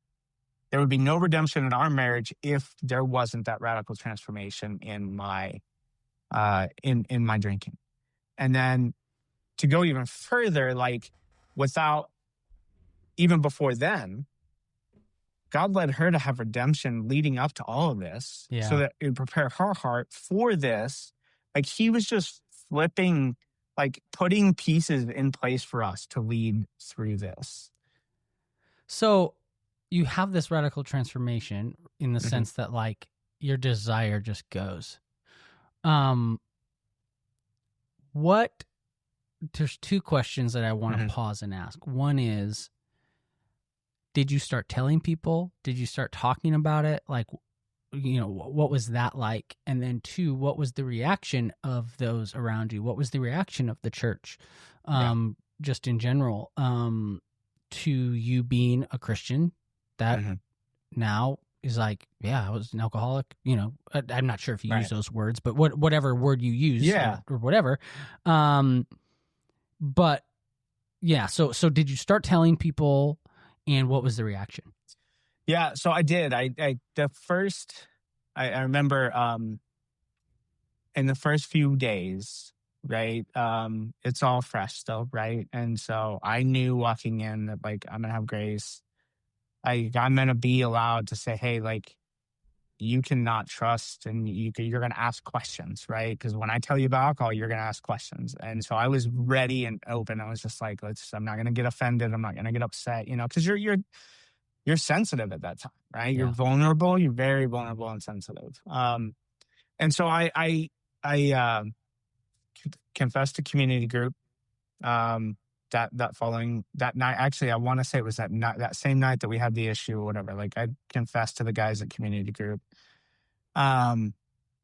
There would be no redemption in our marriage if there wasn't that radical transformation in my in my drinking. And then to go even further, like without even before then, God led her to have redemption leading up to all of this, so that it would prepare her heart for this. Like he was just flipping, like putting pieces in place for us to lead through this. So you have this radical transformation in the Mhm. sense that like your desire just goes. What? There's two questions that I want to Mhm. pause and ask. One is, did you start telling people? Did you start talking about it? Like, you know, what was that like? And then two, what was the reaction of those around you? What was the reaction of the church, Yeah. just in general, to you being a Christian that Mhm. now is like, yeah, I was an alcoholic. You know, I'm not sure if you use Right. those words, but whatever word you use, Yeah. or whatever. But yeah, so did you start telling people, and what was the reaction? Yeah. So I did. The first, I remember in the first few days, right? It's all fresh still, right? And so I knew walking in that like I'm gonna have grace. I'm gonna be allowed to say, hey, like you cannot trust, and you're gonna ask questions, right? Because when I tell you about alcohol, you're gonna ask questions. And so I was ready and open. I was just like, I'm not gonna get offended. I'm not gonna get upset, because you're sensitive at that time, right? You're Yeah. vulnerable. You're very vulnerable and sensitive. And so I confessed to community group. That following that night, actually, I want to say it was that night, that same night that we had the issue or whatever. Like I confessed to the guys at community group. Um,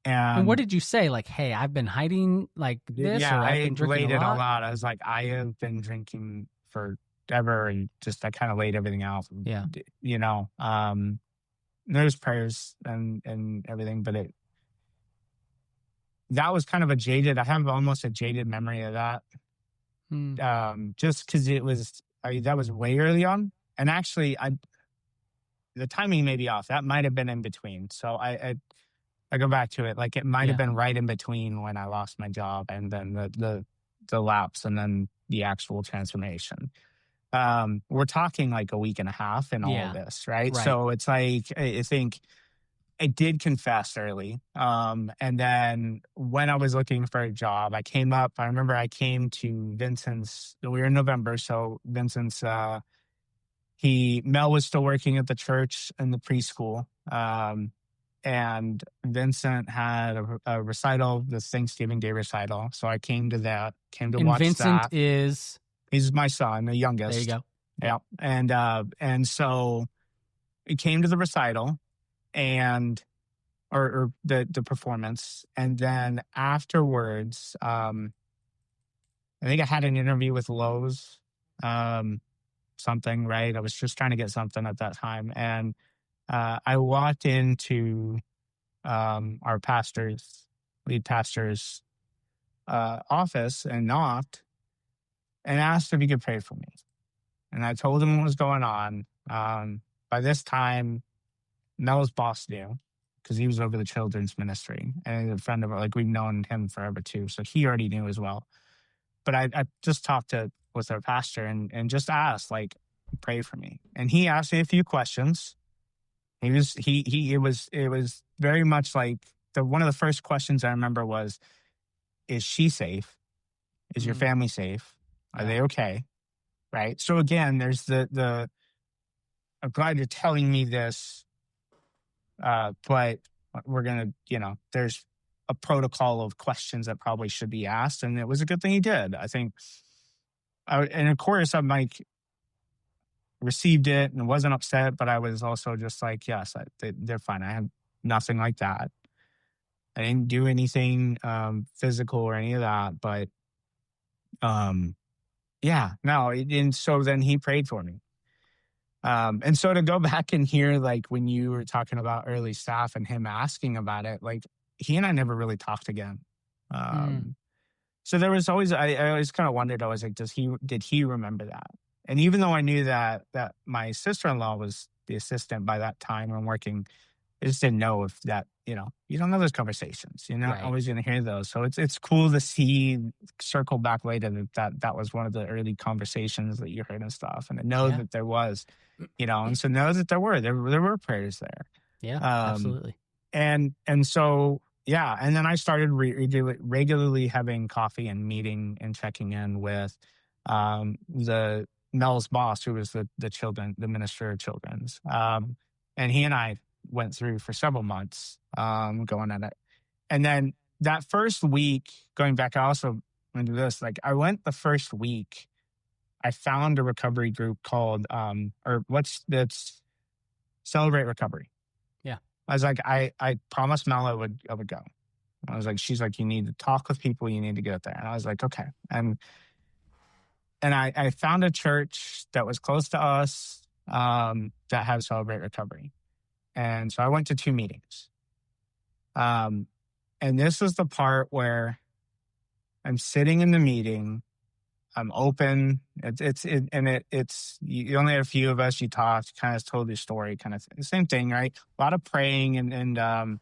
And what and did you say? Like, hey, I've been hiding like this, yeah, or I've I been drinking a laid it all lot. out. I was like, I have been drinking forever, and just I kind of laid everything out. Yeah. There's prayers and everything, but that was kind of I have almost a jaded memory of that. Just because that was way early on, and actually, the timing may be off. That might have been in between. So I go back to it, like it might have Yeah. been right in between when I lost my job and then the lapse and then the actual transformation. We're talking like a week and a half in all of Yeah. this, right? Right. So it's like I think I did confess early. And then when I was looking for a job, I remember I came to Vincent's, we were in November. So Vincent's, Mel was still working at the church in the preschool. And Vincent had a recital, the Thanksgiving Day recital. So I came to that, came to And watch Vincent that. is, He's my son, the there you youngest. go. Yeah. And so he came to the recital and or the performance. And then afterwards, I think I had an interview with Lowe's, something, right? I was just trying to get something at that time. And I walked into our lead pastor's office and knocked and asked if he could pray for me. And I told him what was going on. By this time, Mel's boss knew because he was over the children's ministry and a friend of ours, like we've known him forever too. So he already knew as well. But I just talked with our pastor and just asked, like, pray for me. And he asked me a few questions. It was very much like one of the first questions I remember was, is she safe? Is your family safe? Are they okay? Right. So again, there's I'm glad you're telling me this, but we're going to, there's a protocol of questions that probably should be asked. And it was a good thing he did. I think, and of course, I'm like, received it and wasn't upset, but I was also just like, yes, they're fine. I have nothing like that. I didn't do anything physical or any of that, but yeah, no. And so then he prayed for me. And so to go back and hear, like, when you were talking about early staff and him asking about it, like, he and I never really talked again. So there was always, I always kind of wondered, I was like, did he remember that? And even though I knew that my sister-in-law was the assistant by that time and working, I just didn't know if that, you don't know those conversations. You're not Right. always going to hear those. So it's cool to see, circle back later that was one of the early conversations that you heard and stuff. And to know Yeah. that there was, and so know that there were prayers there. Yeah, Um, absolutely. and so, yeah. And then I started regularly having coffee and meeting and checking in with, the Mel's boss, who was the minister of children's. And he and I went through for several months, going at it. And then that first week, going back, I also into this, like I went the first week, I found a recovery group called, that's Celebrate Recovery. Yeah. I was like, I promised Mel I would go. I was like, she's like, you need to talk with people, you need to get there. And I was like, okay. And I found a church that was close to us, that had Celebrate Recovery. And so I went to 2 meetings. And this is the part where I'm sitting in the meeting. I'm open. It's you only had a few of us. You talked, kind of told your story, kind of the same thing, right? A lot of praying and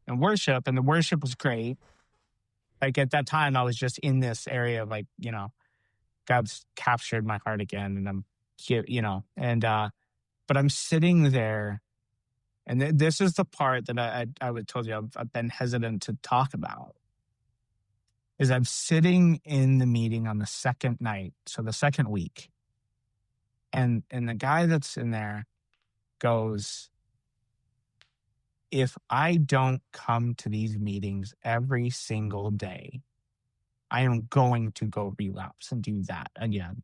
worship, and the worship was great. Like at that time, I was just in this area of like, God's captured my heart again, and I'm here, but I'm sitting there. And this is the part that I would told you I've been hesitant to talk about. Is I'm sitting in the meeting on the second night, so the second week, and the guy that's in there goes, if I don't come to these meetings every single day, I am going to go relapse and do that again.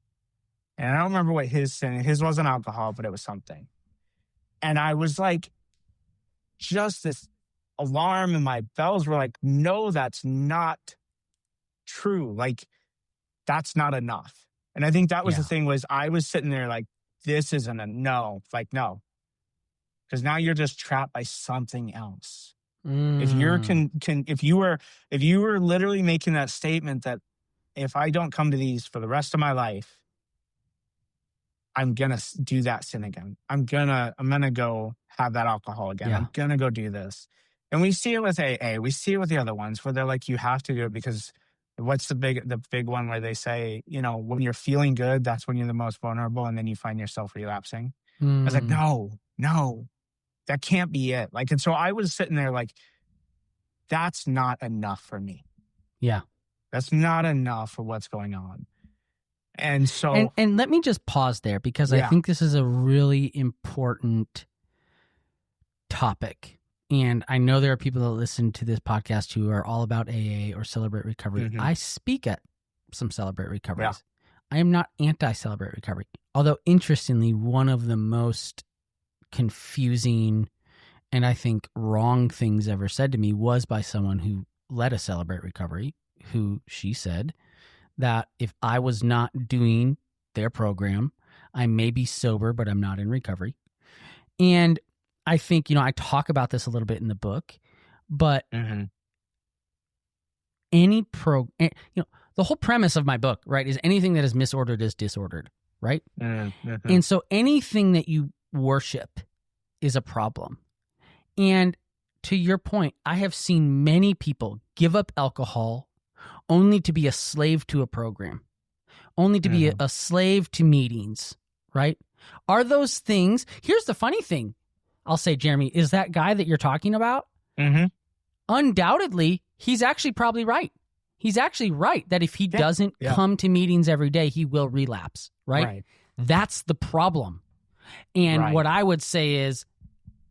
And I don't remember what his wasn't alcohol, but it was something. And I was like, just this alarm and my bells were like, no, that's not true. Like, that's not enough. And I think that was the thing, was I was sitting there like, this isn't a no, like, no. Because now you're just trapped by something else. If you're if you were literally making that statement that if I don't come to these for the rest of my life, I'm gonna do that sin again. I'm gonna go have that alcohol again. Yeah. I'm gonna go do this. And we see it with AA. We see it with the other ones where they're like, you have to do it because what's the big one where they say, when you're feeling good, that's when you're the most vulnerable, and then you find yourself relapsing. I was like, no, that can't be it. Like, and so I was sitting there like, that's not enough for me. Yeah. That's not enough for what's going on. And so, and let me just pause there, because I think this is a really important topic. And I know there are people that listen to this podcast who are all about AA or Celebrate Recovery. Mm-hmm. I speak at some Celebrate Recoveries. Yeah. I am not anti-Celebrate Recovery. Although, interestingly, one of the most confusing and I think wrong things ever said to me was by someone who led a Celebrate Recovery, who she said that if I was not doing their program, I may be sober, but I'm not in recovery. And I think, I talk about this a little bit in the book, but the whole premise of my book, right, is anything that is misordered is disordered, right? And so anything that you worship is a problem. And to your point, I have seen many people give up alcohol only to be a slave to a program, only to be a slave to meetings, right? Are those things? Here's the funny thing. I'll say, Jeremy, is that guy that you're talking about? Undoubtedly, he's actually probably right. He's actually right that if he doesn't come to meetings every day, he will relapse, right? That's the problem. And what I would say is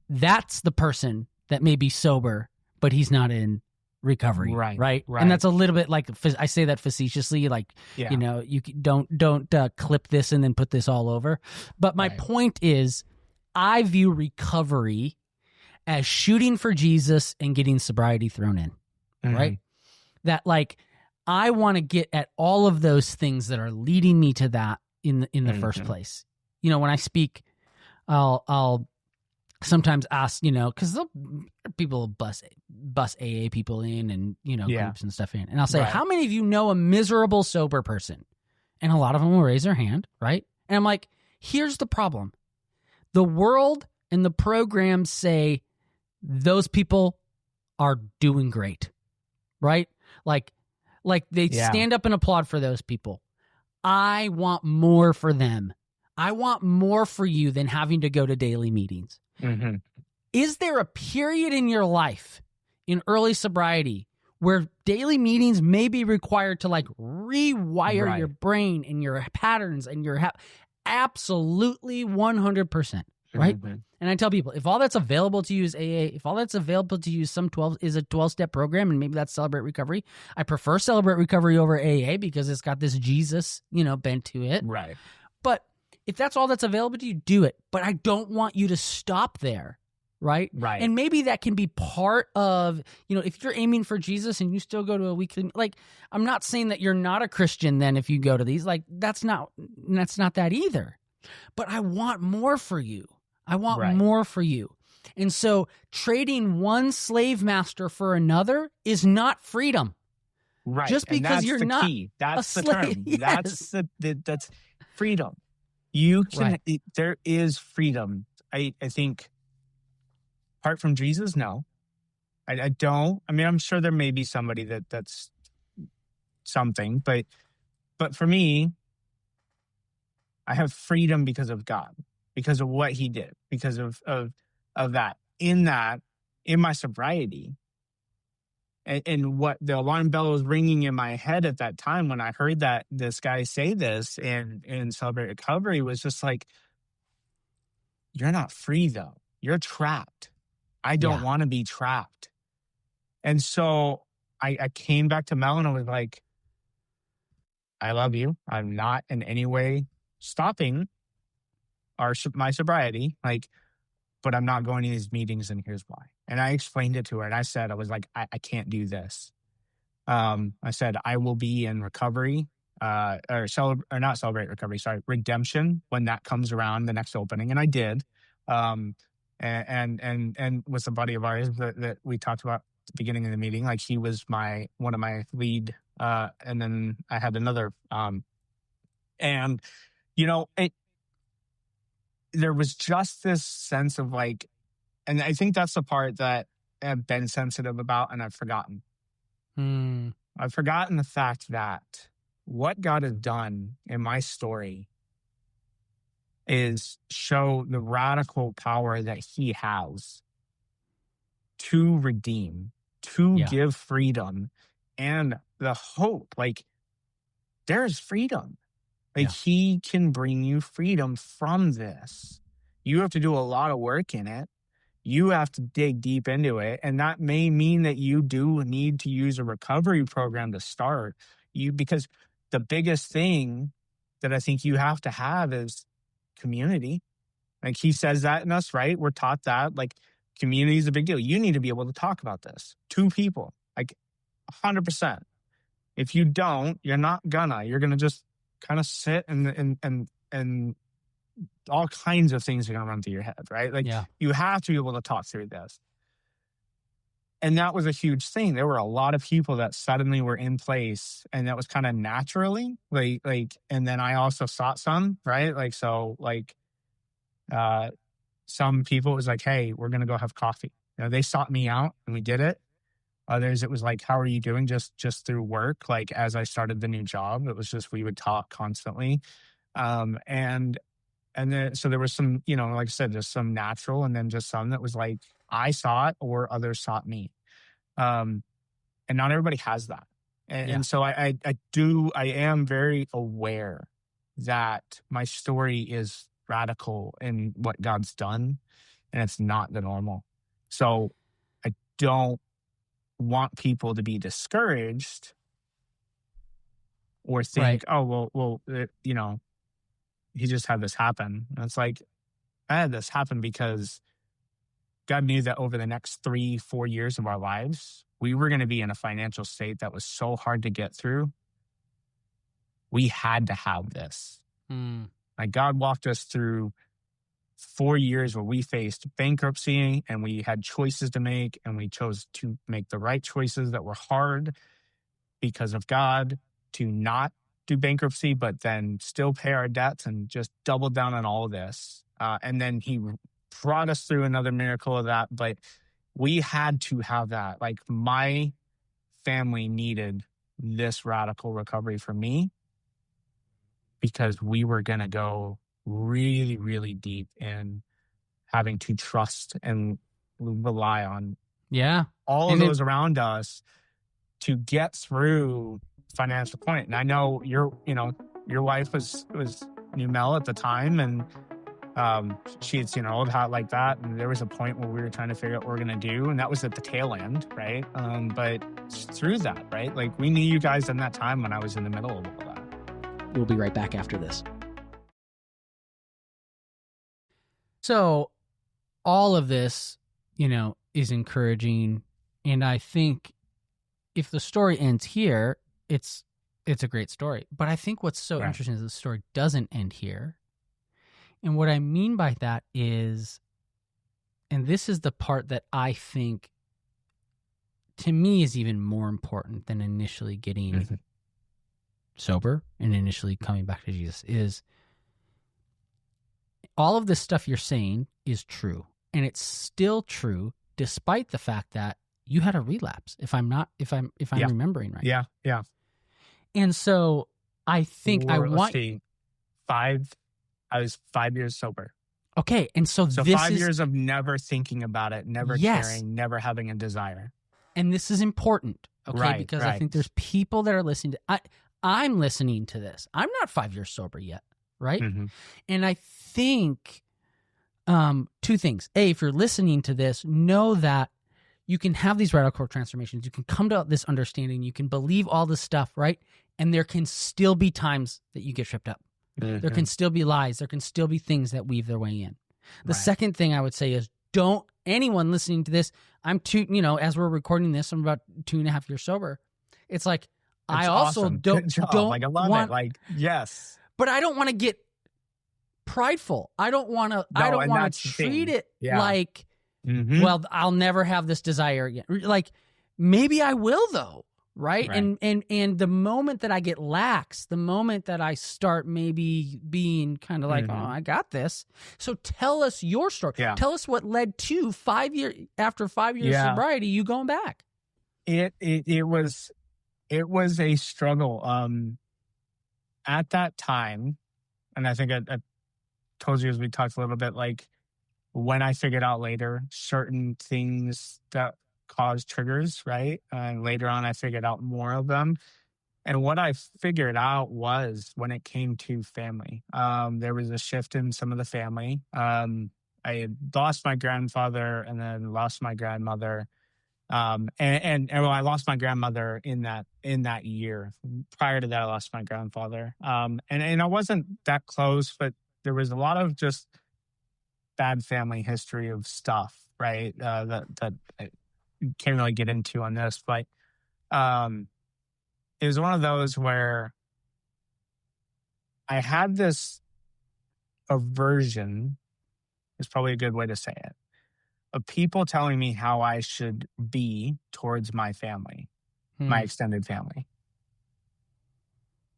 that's the person that may be sober, but he's not in recovery, right? And that's a little bit like, I say that facetiously, like, you don't clip this and then put this all over. But my point is, I view recovery as shooting for Jesus and getting sobriety thrown in, right? That, like, I want to get at all of those things that are leading me to that in the first place. When I speak, I'll sometimes ask, because people bus AA people in and, Yeah. groups and stuff in. And I'll say, Right. how many of you know a miserable sober person? And a lot of them will raise their hand, right? And I'm like, here's the problem. The world and the programs say those people are doing great, right? Like they stand up and applaud for those people. I want more for them. I want more for you than having to go to daily meetings. Mm-hmm. Is there a period in your life in early sobriety where daily meetings may be required to like rewire your brain and your patterns and your absolutely 100%, right? Mm-hmm. And I tell people, if all that's available to you is AA, if all that's available to you is a 12-step program, and maybe that's Celebrate Recovery. I prefer Celebrate Recovery over AA because it's got this Jesus, bent to it. Right. But if that's all that's available to you, do it. But I don't want you to stop there. Right? Right. And maybe that can be part of, if you're aiming for Jesus and you still go to a weekly, like, I'm not saying that you're not a Christian then if you go to these, like, that's not that either. But I want more for you. I want more for you. And so trading one slave master for another is not freedom. Right. Just because you're not key. That's a the slave. term. Yes. That's freedom. You can, Right. there is freedom. I think apart from Jesus, no. I don't. I mean, I'm sure there may be somebody that's something, but for me, I have freedom because of God, because of what he did, because of that. In my sobriety, and what the alarm bell was ringing in my head at that time when I heard that this guy say this in Celebrate Recovery was just like, you're not free though. You're trapped. I don't want to be trapped. And so I came back to Mel and I was like, I love you. I'm not in any way stopping my sobriety, but I'm not going to these meetings and here's why. And I explained it to her and I said, I was like, I can't do this. I said, I will be in recovery, or not Celebrate Recovery, sorry, Redemption when that comes around, the next opening. And I did. And with a buddy of ours that we talked about at the beginning of the meeting, like he was one of my lead, and then I had another, and there was just this sense of like, and I think that's the part that I've been sensitive about and I've forgotten. I've forgotten the fact that what God has done in my story is show the radical power that he has to redeem, to give freedom and the hope. Like there's freedom. Like he can bring you freedom from this. You have to do a lot of work in it. You have to dig deep into it. And that may mean that you do need to use a recovery program to start because the biggest thing that I think you have to have is community. Like he says that in us, right? We're taught that like community is a big deal. You need to be able to talk about this. 2 people, like 100%. If you don't, you're gonna just kind of sit and all kinds of things are going to run through your head, right? Like you have to be able to talk through this. And that was a huge thing. There were a lot of people that suddenly were in place and that was kind of naturally like, and then I also sought some, right? Like, so like, some people it was like, hey, we're going to go have coffee. They sought me out and we did it. Others, it was like, how are you doing? Just through work. Like as I started the new job, it was just, we would talk constantly. And then, so there was some, like I said, just some natural and then just some that was like, I sought or others sought me. And not everybody has that. And so I am very aware that my story is radical in what God's done and it's not the normal. So I don't want people to be discouraged or think, oh, well, he just had this happen. And it's like, I had this happen because God knew that over the next 3-4 years of our lives, we were going to be in a financial state that was so hard to get through. We had to have this. Like God walked us through 4 years where we faced bankruptcy and we had choices to make, and we chose to make the right choices that were hard because of God, to not do bankruptcy, but then still pay our debts and just double down on all of this. And then he brought us through another miracle of that. But we had to have that. Like, my family needed this radical recovery for me, because we were going to go really, really deep in having to trust and rely on all of those around us to get through financial point. And I know your wife was New Mel at the time, and she had seen an old hat like that. And there was a point where we were trying to figure out what we're going to do. And that was at the tail end, right? But through that, right? Like, we knew you guys in that time when I was in the middle of all that. We'll be right back after this. So all of this, is encouraging. And I think if the story ends here, it's a great story. But I think what's so interesting is the story doesn't end here. And what I mean by that is, and this is the part that I think to me is even more important than initially getting sober and initially coming back to Jesus, is all of this stuff you're saying is true. And it's still true despite the fact that you had a relapse, if I'm remembering right. Yeah, yeah. And so I think I was 5 years sober. Okay, and so this 5 years of never thinking about it, never caring, never having a desire. And this is important, okay? Because I think there's people that are listening to I'm listening to this. I'm not 5 years sober yet, right? Mm-hmm. And I think two things. A, if you're listening to this, know that you can have these radical transformations. You can come to this understanding. You can believe all this stuff, right? And there can still be times that you get tripped up. Mm-hmm. There can still be lies. There can still be things that weave their way in. The second thing I would say is, don't anyone listening to this, as we're recording this, I'm about 2.5 years sober. It's like, I also awesome. don't I love it. Like, yes. But I don't want to get prideful. I don't want to treat it like, well, I'll never have this desire again. Like, maybe I will though, right? And the moment that I get lax, the moment that I start maybe being kind of like, oh, I got this. So tell us your story. Yeah. Tell us what led to 5 years after 5 years sobriety, you going back. It was a struggle. At that time, and I think I told you as we talked a little bit, like, when I figured out later certain things that cause triggers, right? And later on, I figured out more of them. And what I figured out was, when it came to family, there was a shift in some of the family. I had lost my grandfather and then lost my grandmother. And I lost my grandmother in that year. Prior to that, I lost my grandfather. And I wasn't that close, but there was a lot of just bad family history of stuff, right? That I can't really get into on this, but it was one of those where I had this aversion, is probably a good way to say it, of people telling me how I should be towards my family, my extended family.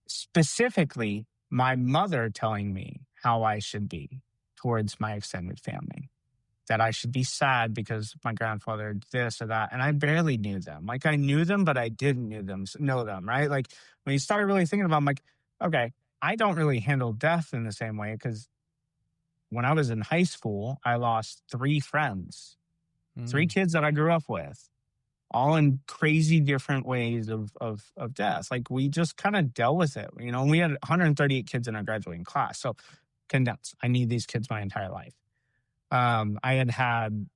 Specifically, my mother telling me how I should be towards my extended family. That I should be sad because my grandfather did this or that. And I barely knew them. Like, I knew them, but I didn't know them, right? Like, when you start really thinking about it, I'm like, okay, I don't really handle death in the same way, because when I was in high school, I lost 3 friends, 3 kids that I grew up with, all in crazy different ways of death. Like, we just kind of dealt with it, and we had 138 kids in our graduating class. So condensed, I need these kids my entire life. I had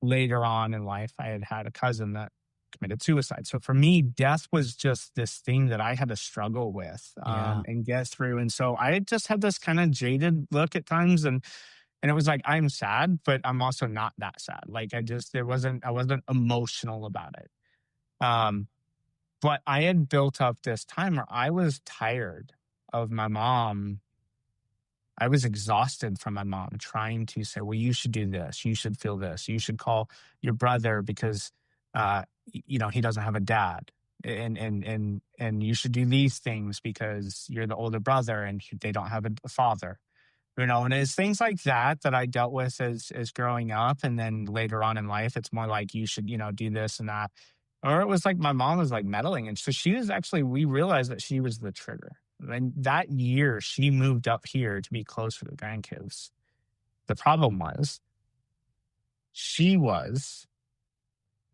later on in life, I had a cousin that committed suicide. So for me, death was just this thing that I had to struggle with and get through. And so I just had this kind of jaded look at times, and it was like, I'm sad, but I'm also not that sad. Like, I wasn't emotional about it. But I had built up this time where I was tired of my mom I was exhausted from my mom trying to say, well, you should do this. You should feel this. You should call your brother because, he doesn't have a dad. And you should do these things because you're the older brother and they don't have a father. And it's things like that that I dealt with as growing up. And then later on in life, it's more like you should, do this and that. Or it was like my mom was like meddling. And so we realized that she was the trigger. And that year, she moved up here to be closer to the grandkids. The problem was she was,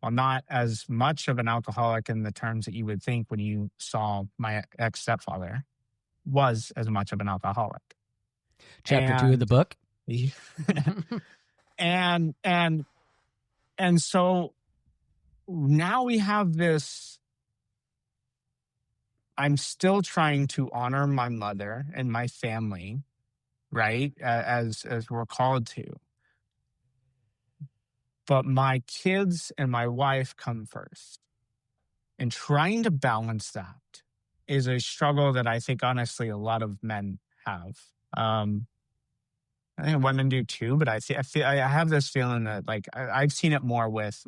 well, not as much of an alcoholic in the terms that you would think when you saw my ex stepfather, was as much of an alcoholic. Chapter 2 of the book. and so now we have this. I'm still trying to honor my mother and my family, right? As we're called to. But my kids and my wife come first. And trying to balance that is a struggle that I think, honestly, a lot of men have. I think women do too, but I have this feeling that like I've seen it more with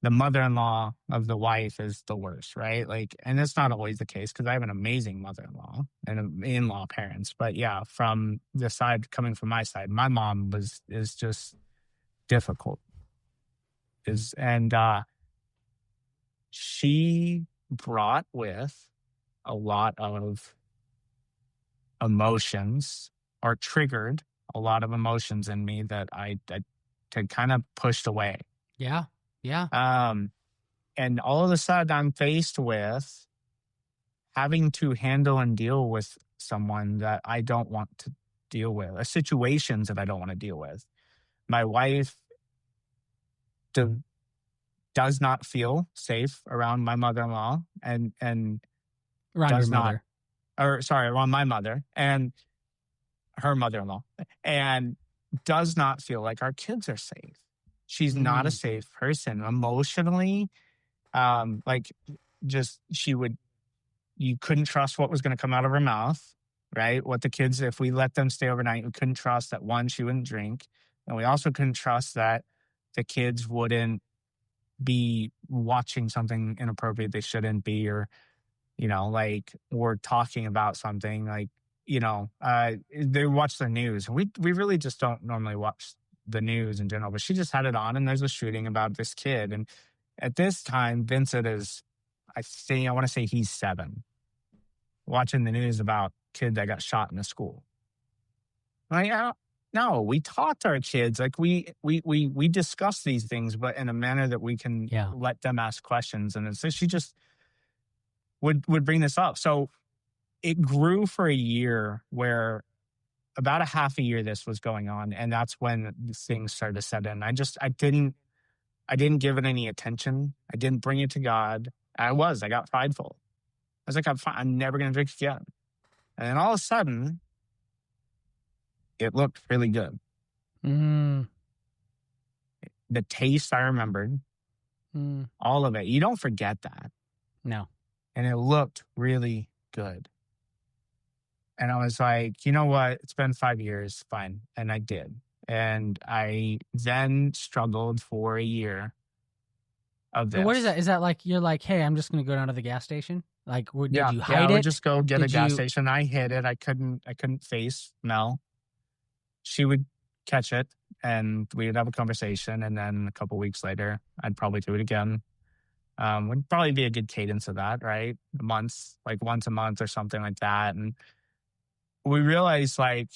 the mother-in-law of the wife is the worst, right? Like, and it's not always the case because I have an amazing mother-in-law and in-law parents. But yeah, from the side coming from my side, my mom is just difficult. She brought with a lot of emotions or triggered a lot of emotions in me that I had kind of pushed away. Yeah. Yeah. And all of a sudden I'm faced with having to handle and deal with someone that I don't want to deal with, or situations that I don't want to deal with. My wife does not feel safe around my mother-in-law and around does your mother. around my mother and her mother-in-law, and does not feel like our kids are safe. She's not a safe person emotionally. You couldn't trust what was going to come out of her mouth, right? What the kids, if we let them stay overnight, we couldn't trust that one, she wouldn't drink. And we also couldn't trust that the kids wouldn't be watching something inappropriate they shouldn't be, or, or talking about something they watch the news. We really just don't normally watch the news in general, but she just had it on and there's a shooting about this kid. And at this time, Vincent is, I want to say he's 7, watching the news about kid that got shot in a school. No, we talk to our kids. Like we discuss these things, but in a manner that we can let them ask questions. And so she just would bring this up. So it grew for a year where about a half a year this was going on. And that's when things started to set in. I didn't give it any attention. I didn't bring it to God. I got prideful. I was like, I'm never going to drink again. And then all of a sudden, it looked really good. The taste I remembered, all of it. You don't forget that. No. And it looked really good. And I was like, you know what? It's been 5 years. Fine. And I did. And I then struggled for a year of this. So what is that? Is that like, you're like, hey, I'm just going to go down to the gas station? Like, did you hide it? I would just go get a gas station. I hid it. I couldn't face Mel. She would catch it and we would have a conversation. And then a couple weeks later, I'd probably do it again. Would probably be a good cadence of that, right? Months, like once a month or something like that. And we realized, like,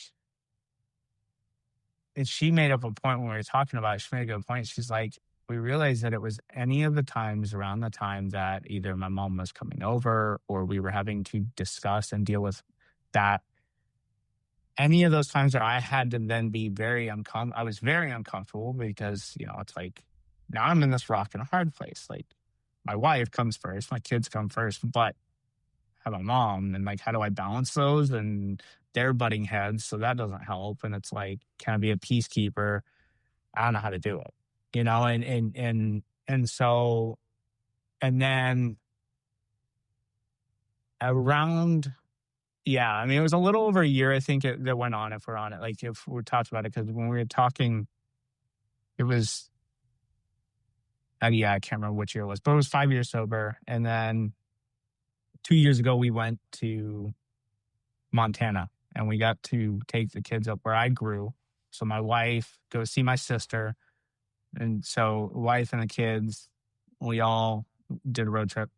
and she made up a point when we were talking about it. She made a good point. She's like, we realized that it was any of the times around the time that either my mom was coming over or we were having to discuss and deal with that. Any of those times that I had to then be I was very uncomfortable because, it's like, now I'm in this rock and a hard place. Like, my wife comes first, my kids come first, but I have a mom, and like, how do I balance those? And they're butting heads, so that doesn't help. And it's like, can I be a peacekeeper? I don't know how to do it, and so, and then around Yeah, I mean, it was a little over a year, I think, that went on, if we're on it. Like, if we talked about it, because when we were talking, it was, yeah, I can't remember which year it was, but it was 5 years sober. And then 2 years ago, we went to Montana and we got to take the kids up where I grew. So my wife go see my sister. And so, wife and the kids, we all did a road trip.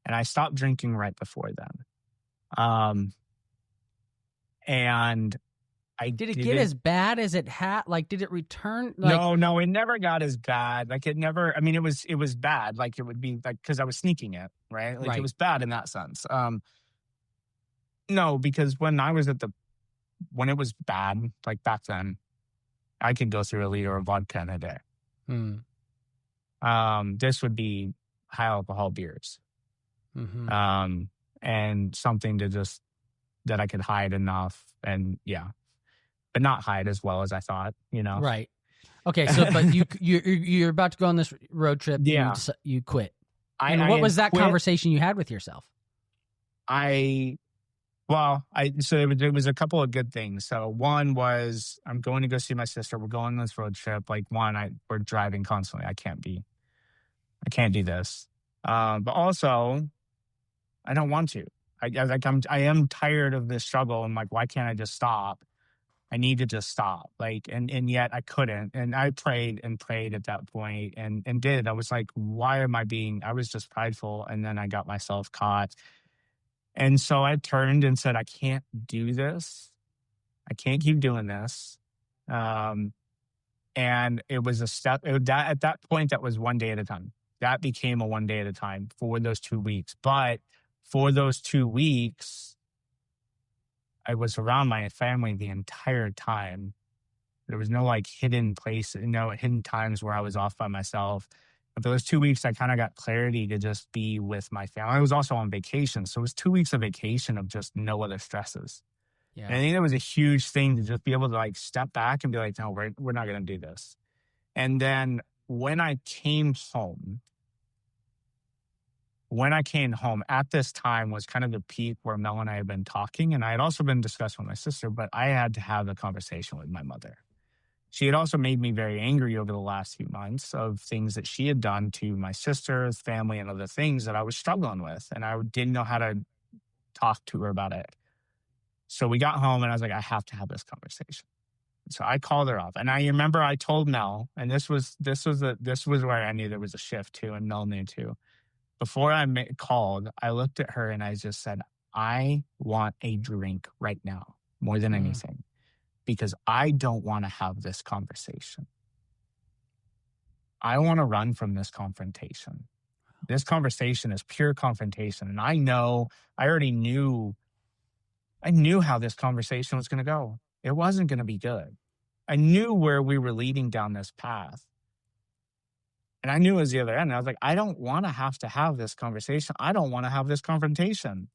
And I stopped drinking right before then. And I Did it get didn't. as bad as it had? Like, did it return? Like, No, it never got as bad. Like, it never. I mean, it was bad. Like, it would be like, because I was sneaking it, right? Like, it right. was bad in that sense. No, because when it was bad, like back then, I could go through a liter of vodka in a day. This would be high alcohol beers, and something that I could hide enough, and yeah, but not hide as well as I thought, Right. Okay. So, but you're about to go on this road trip. Yeah. You quit. I And what was that quit. conversation you had with yourself? So it was a couple of good things. So one was, I'm going to go see my sister. We're going on this road trip. Like, we're driving constantly. I can't do this. But also, I don't want to. I am tired of this struggle. I'm like, why can't I just stop? I need to just stop. Like, and yet I couldn't. And I prayed and prayed at that point and did. I was like, I was just prideful. And then I got myself caught. And so I turned and said, I can't do this. I can't keep doing this. And it was at that point, that was one day at a time. That became a one day at a time for those 2 weeks. But for those 2 weeks, I was around my family the entire time. There was no like hidden place, hidden times where I was off by myself. But those 2 weeks, I kind of got clarity to just be with my family. I was also on vacation. So it was 2 weeks of vacation of just no other stresses. Yeah. And I think that was a huge thing to just be able to like step back and be like, no, we're not going to do this. And then when I came home at this time was kind of the peak where Mel and I had been talking. And I had also been discussing with my sister, but I had to have a conversation with my mother. She had also made me very angry over the last few months of things that she had done to my sister's family and other things that I was struggling with. And I didn't know how to talk to her about it. So we got home and I was like, I have to have this conversation. So I called her up and I remember I told Mel, and this was where I knew there was a shift too. And Mel knew too. Before I called, I looked at her and I just said, I want a drink right now more than anything, because I don't want to have this conversation. I want to run from this confrontation. This conversation is pure confrontation. And I knew how this conversation was going to go. It wasn't going to be good. I knew where we were leading down this path. And I knew it was the other end. And I was like, I don't want to have this conversation. I don't want to have this confrontation.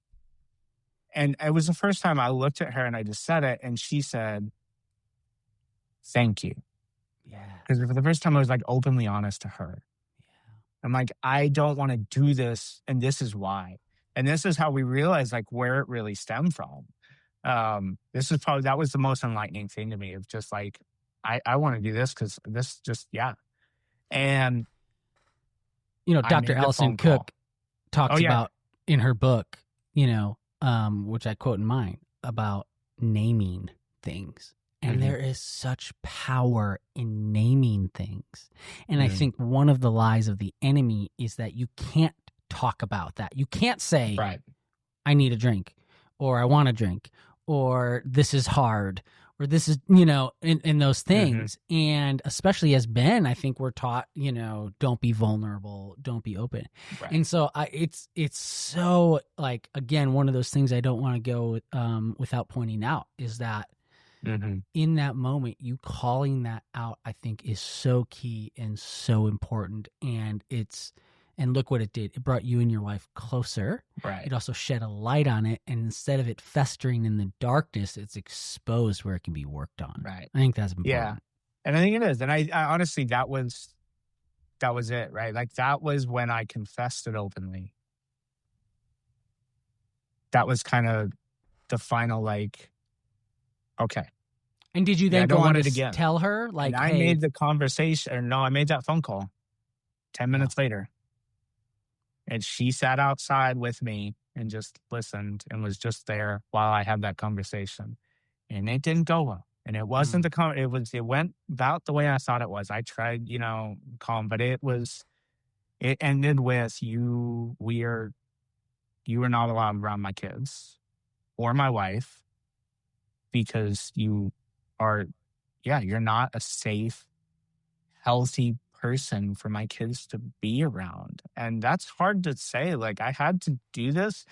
And it was the first time I looked at her and I just said it. And she said, thank you. Yeah. Because for the first time, I was like openly honest to her. Yeah. I'm like, I don't want to do this. And this is why. And this is how we realized like where it really stemmed from. That was the most enlightening thing to me, of just like, I want to do this because this just, yeah. And Dr. Allison Cook talks about in her book, which I quote in mine, about naming things. And there is such power in naming things. And I think one of the lies of the enemy is that you can't talk about that. You can't say, right, I need a drink, or I want a drink, or this is hard, or this is, in those things. And especially as men, I think we're taught, don't be vulnerable, don't be open. Right. And so it's so like, again, one of those things I don't want to go without pointing out is that in that moment, you calling that out, I think is so key and so important. And look what it did. It brought you and your wife closer. Right. It also shed a light on it. And instead of it festering in the darkness, it's exposed where it can be worked on. Right. I think that's important. Yeah. And I think it is. And I honestly, that was it, right? Like that was when I confessed it openly. That was kind of the final, like, okay, And did you yeah, I then go don't on want to it again. tell her, And like, I hey, made the conversation, or no, I made that phone call 10 yeah, minutes later. And she sat outside with me and just listened and was just there while I had that conversation. And it didn't go well. And it wasn't mm, it went about the way I thought it was. I tried, calm, but it ended with you are not allowed around my kids or my wife because you are, yeah, you're not a safe, healthy person for my kids to be around. And that's hard to say. Like, I had to do this.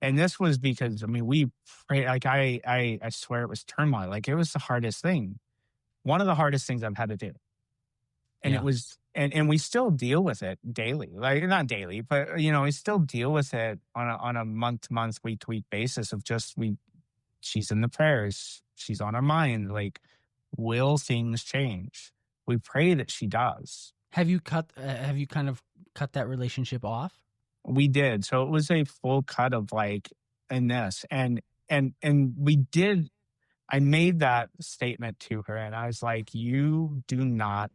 And this was because, I mean, we pray, like, I swear it was turmoil. Like, it was the hardest thing. One of the hardest things I've had to do. And it yeah, was, and we still deal with it daily. Like, not daily, but, we still deal with it on a month to month, week to week basis of just, she's in the prayers. She's on our mind. Like, will things change? We pray that she does. have you kind of cut that relationship off? We did. So it was a full cut of, like, in this. And we did, I made that statement to her and I was like, you don't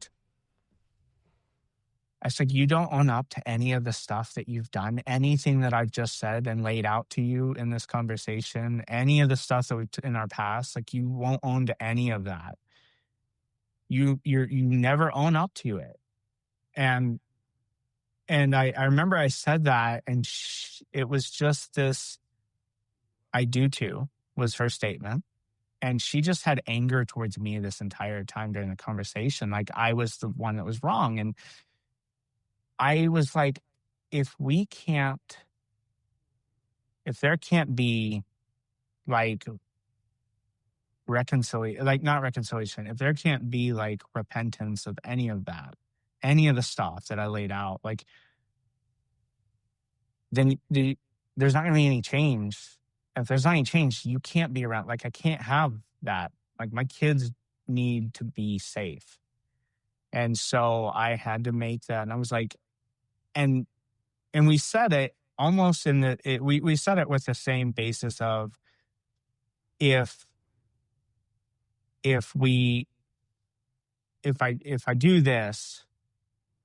own up to any of the stuff that you've done, anything that I've just said and laid out to you in this conversation, any of the stuff that in our past, like, you won't own to any of that. You never own up to it. And I remember I said that, and it was just this, I do too, was her statement. And she just had anger towards me this entire time during the conversation. Like, I was the one that was wrong. And I was like, if there can't be, like, not reconciliation, if there can't be, like, repentance of any of that, any of the stuff that I laid out, like, then there's not going to be any change. If there's not any change, you can't be around. Like, I can't have that. Like, my kids need to be safe. And so I had to make that. And I was like, and we said it almost we said it with the same basis of, if we if I do this,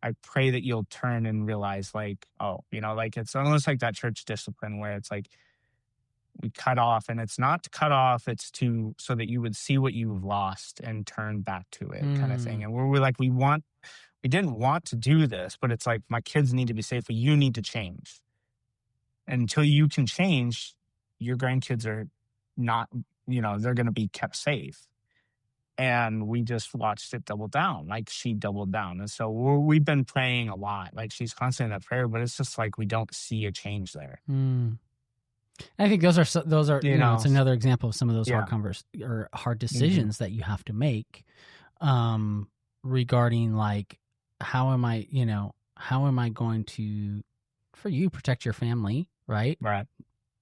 I pray that you'll turn and realize, like, oh, like, it's almost like that church discipline where it's like, we cut off, and it's not to cut off, it's so that you would see what you've lost and turn back to it, kind of thing. Mm, And we're like, we didn't want to do this, but it's like, my kids need to be safe, but you need to change. And until you can change, your grandkids are not, they're going to be kept safe. And we just watched it double down. Like, she doubled down. And so we've been praying a lot. Like, she's constantly in that prayer, but it's just like, we don't see a change there. mm. I think those are it's another example of some of those Yeah. hard decisions that you have to make, regarding, like, how am I going to, for you, protect your family, right? Right.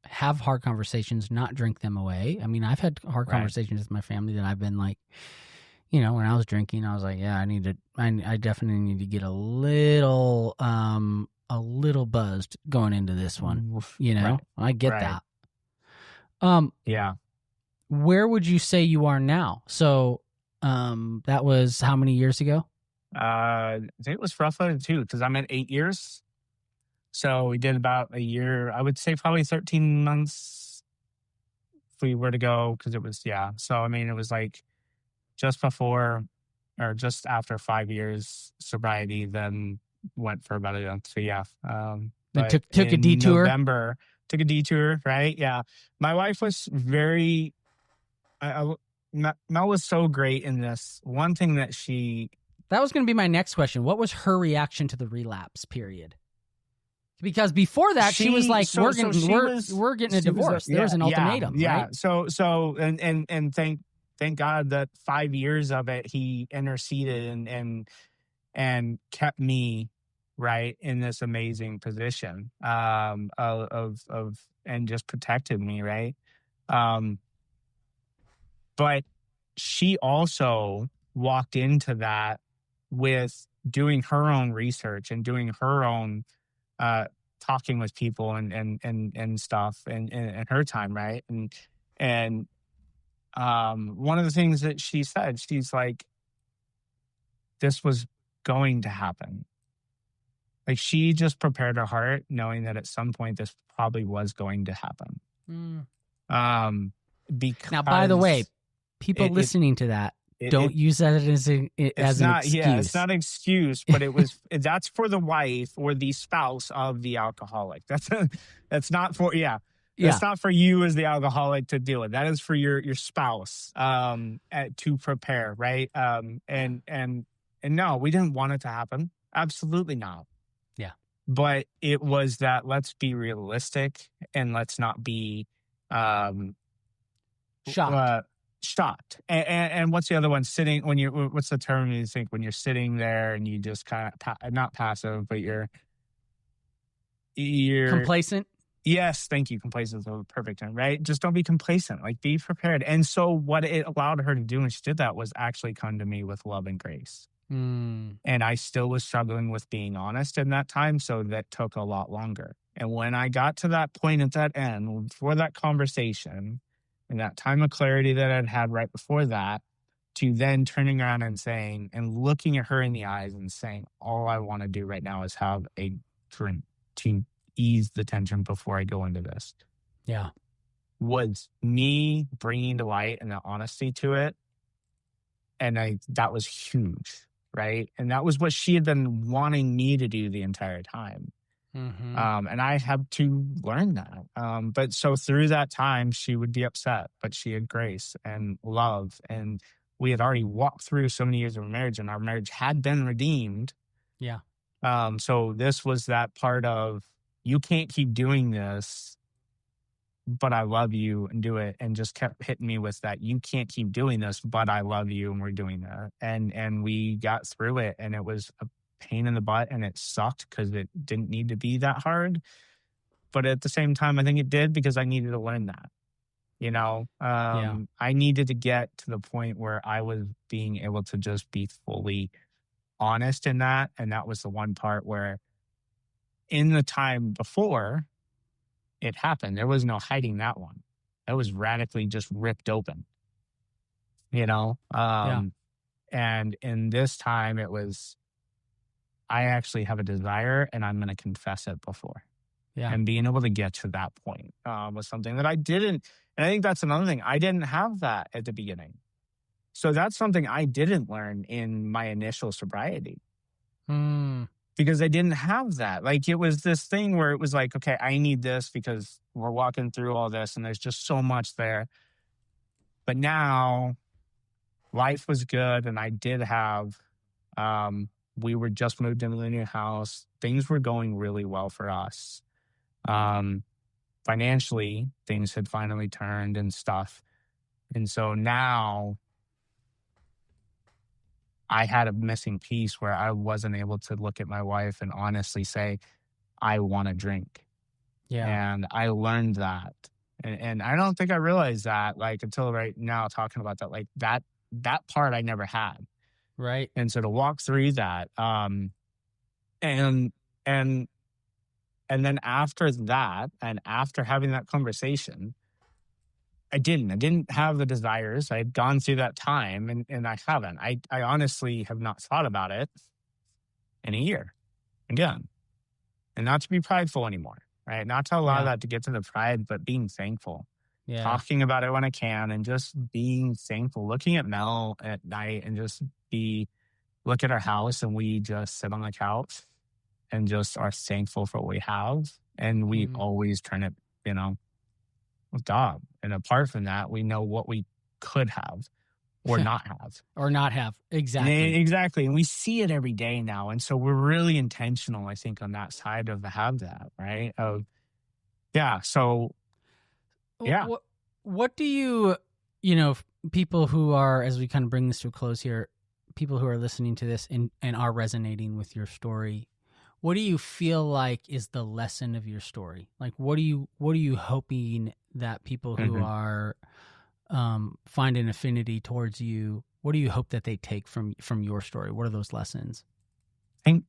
Have hard conversations, not drink them away. I mean, I've had hard Right. conversations with my family that I've been like, when I was drinking, I was like, yeah, I definitely need to get a little buzzed going into this one. Right. I get Right. that. Yeah. Where would you say you are now? So, that was how many years ago? I think it was roughly 2, because I'm at 8 years. So we did about a year, I would say probably 13 months if we were to go, because it was, yeah. So, I mean, it was like just before or just after 5 years sobriety, then went for about a month. So, yeah. And But took a in detour. November, took a detour, right? Yeah. My wife was very, Mel was so great in this. One thing that that was going to be my next question. What was her reaction to the relapse period? Because before that, she was like, "We're getting a divorce." There was an ultimatum, yeah. right? So and thank God that 5 years of it, he interceded and kept me right in this amazing position of and just protected me, right. But she also walked into that with doing her own research and doing her own talking with people and stuff and her time, right. And one of the things that she said, she's like, this was going to happen. Like, she just prepared her heart knowing that at some point this probably was going to happen. Now, by the way, Because people it listening to that, don't it use that as it's an not, yeah, it's excuse. not an excuse, but that's for the wife or the spouse of the alcoholic. That's not for, yeah. Yeah. That's not for you as the alcoholic to deal with. That is for your spouse to prepare, right? And no, we didn't want it to happen. Absolutely not. Yeah. But it was that, let's be realistic and let's not be Shocked. shocked. And what's the other one? Sitting, when you, what's the term you think when you're sitting there and you just kind of not passive, but you're Complacent. yes, thank you. Complacent is a perfect term, right? Just don't be complacent. Like, be prepared. And so what it allowed her to do when she did that was actually come to me with love and grace. And I still was struggling with being honest in that time, so that took a lot longer. And when I got to that point at that end, before that conversation, and that time of clarity that I'd had right before that, to then turning around and saying, and looking at her in the eyes and saying, all I want to do right now is have a drink to ease the tension before I go into this. Yeah. Was me bringing the light and the honesty to it. And that was huge. Right. And that was what she had been wanting me to do the entire time. And I had to learn that. But so through that time, she would be upset, but she had grace and love. And we had already walked through so many years of marriage, and our marriage had been redeemed. Yeah. So this was that part of, you can't keep doing this, but I love you, and do it. And just kept hitting me with that. You can't keep doing this, but I love you, and we're doing that. And we got through it, and it was a pain in the butt, and it sucked because it didn't need to be that hard. But at the same time, I think it did, because I needed to learn that. I needed to get to the point where I was being able to just be fully honest in that. And that was the one part where, in the time before it happened, there was no hiding that one. It was radically just ripped open, And in this time, it was, I actually have a desire, and I'm going to confess it before. Yeah. And being able to get to that point was something that I didn't. And I think that's another thing. I didn't have that at the beginning. So that's something I didn't learn in my initial sobriety. Because I didn't have that. Like, it was this thing where it was like, okay, I need this because we're walking through all this and there's just so much there. But now life was good, and I did have, we were just moved into the new house. Things were going really well for us. Financially, things had finally turned and stuff. And so now I had a missing piece where I wasn't able to look at my wife and honestly say, I want to drink. Yeah. And I learned that. And I don't think I realized that, like, until right now, talking about that, like, that part I never had. Right. And so to walk through that, and then after that, and after having that conversation, I didn't have the desires. I had gone through that time, and I haven't. I honestly have not thought about it in a year again. And not to be prideful anymore, right? Not to allow that to get to the pride, but being thankful. Yeah. Talking about it when I can, and just being thankful. Looking at Mel at night and just look at our house, and we just sit on the couch and just are thankful for what we have. And we always turn it, with God. And apart from that, we know what we could have or not have. Or not have. Exactly. Exactly. And we see it every day now. And so we're really intentional, I think, on that side of have that, right? So, yeah. What do you, people who are, as we kind of bring this to a close here, people who are listening to this and are resonating with your story, what do you feel like is the lesson of your story? Like, what are you hoping that people who are find an affinity towards you, what do you hope that they take from your story? What are those lessons? I think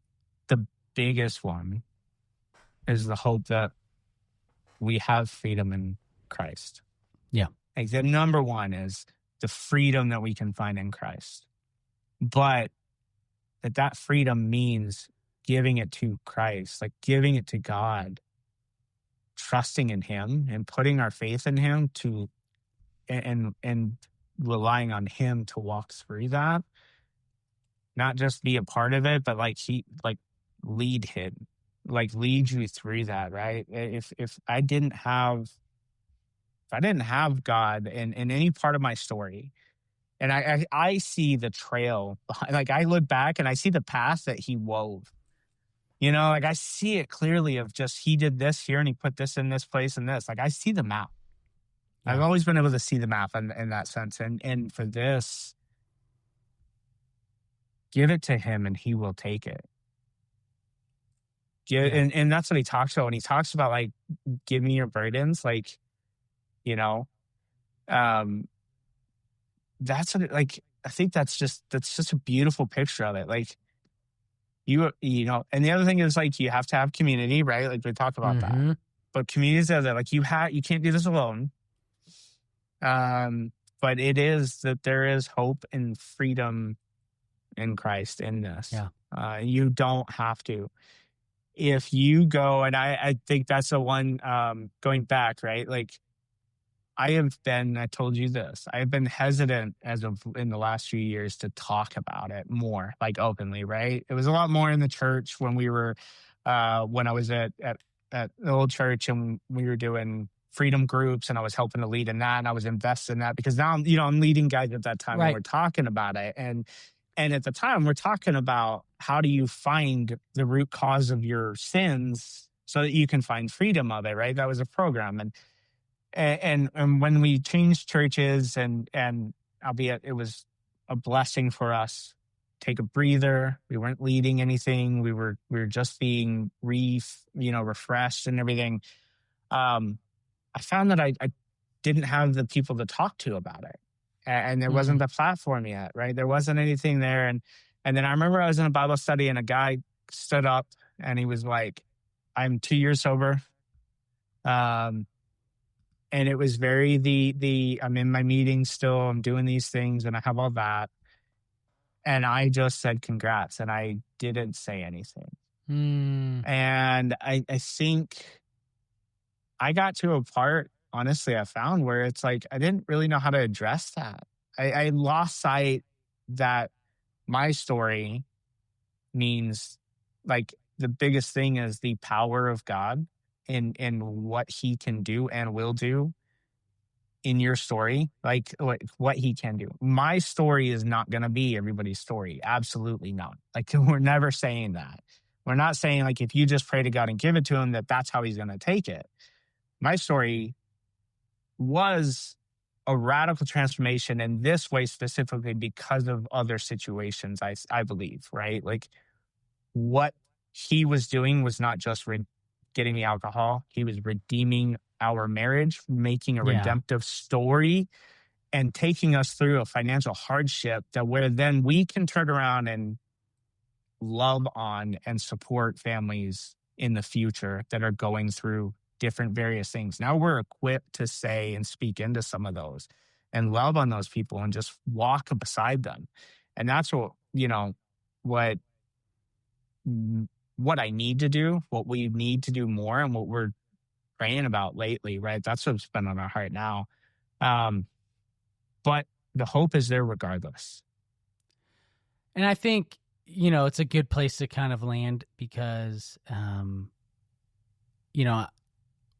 the biggest one is the hope that we have freedom in Christ. Yeah. Like the number one is the freedom that we can find in Christ. But that freedom means giving it to Christ, like giving it to God, trusting in him and putting our faith in him and relying on him to walk through that, not just be a part of it, but lead him, like lead you through that, right? If I didn't have God in any part of my story, and I see the trail, like I look back and I see the path that he wove. Like I see it clearly of just he did this here and he put this in this place and this. Like I see the map. Yeah. I've always been able to see the map in that sense. And for this, give it to him and he will take it. And that's what he talks about when he talks about like, give me your burdens. Like, that's what I think that's just a beautiful picture of it. Like and the other thing is like, you have to have community, right? Like we talked about that, but community is the other, like you can't do this alone. But it is that there is hope and freedom in Christ in this. Yeah. You don't have to. If you go, and I think that's the one, going back, right? Like I told you this, I've been hesitant in the last few years to talk about it more, like openly, right? It was a lot more in the church when when I was at the old church and we were doing freedom groups and I was helping to lead in that and I was invested in that because now I'm leading guys at that time. Right. And we're talking about it. And at the time we're talking about how do you find the root cause of your sins so that you can find freedom of it, right? That was a program. And when we changed churches and albeit it was a blessing for us, take a breather. We weren't leading anything. We were just being refreshed and everything. I found that I didn't have the people to talk to about it. And there wasn't the platform yet, right? There wasn't anything there. And then I remember I was in a Bible study and a guy stood up and he was like, I'm 2 years sober. And it was very I'm in my meetings still, I'm doing these things and I have all that. And I just said, congrats. And I didn't say anything. And I think I got to a part, honestly, I found where it's like, I didn't really know how to address that. I lost sight that my story means like the biggest thing is the power of God in what he can do and will do in your story, like what he can do. My story is not going to be everybody's story. Absolutely not. Like we're never saying that. We're not saying like, if you just pray to God and give it to him, that's how he's going to take it. My story was a radical transformation in this way specifically because of other situations, I believe, right? Like what he was doing was not just getting me alcohol. He was redeeming our marriage, making a redemptive story and taking us through a financial hardship that where then we can turn around and love on and support families in the future that are going through different various things. Now we're equipped to say and speak into some of those and love on those people and just walk beside them. And that's what I need to do, what we need to do more and what we're praying about lately, right? That's what's been on our heart now. But the hope is there regardless. And I think, it's a good place to kind of land because,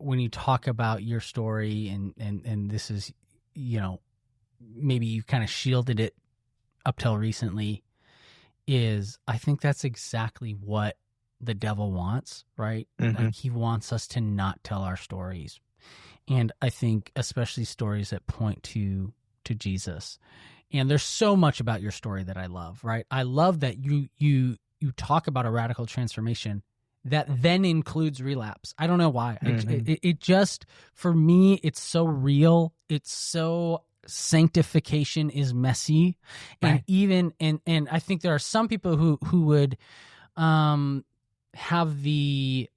when you talk about your story and this is, maybe you kind of shielded it up till recently, I think that's exactly what the devil wants, right? Like he wants us to not tell our stories. And I think especially stories that point to Jesus. And there's so much about your story that I love, right? I love that you talk about a radical transformation that then includes relapse. I don't know why. It just, for me, it's so real. It's so sanctification is messy. And Right. even, and I think there are some people who would, have the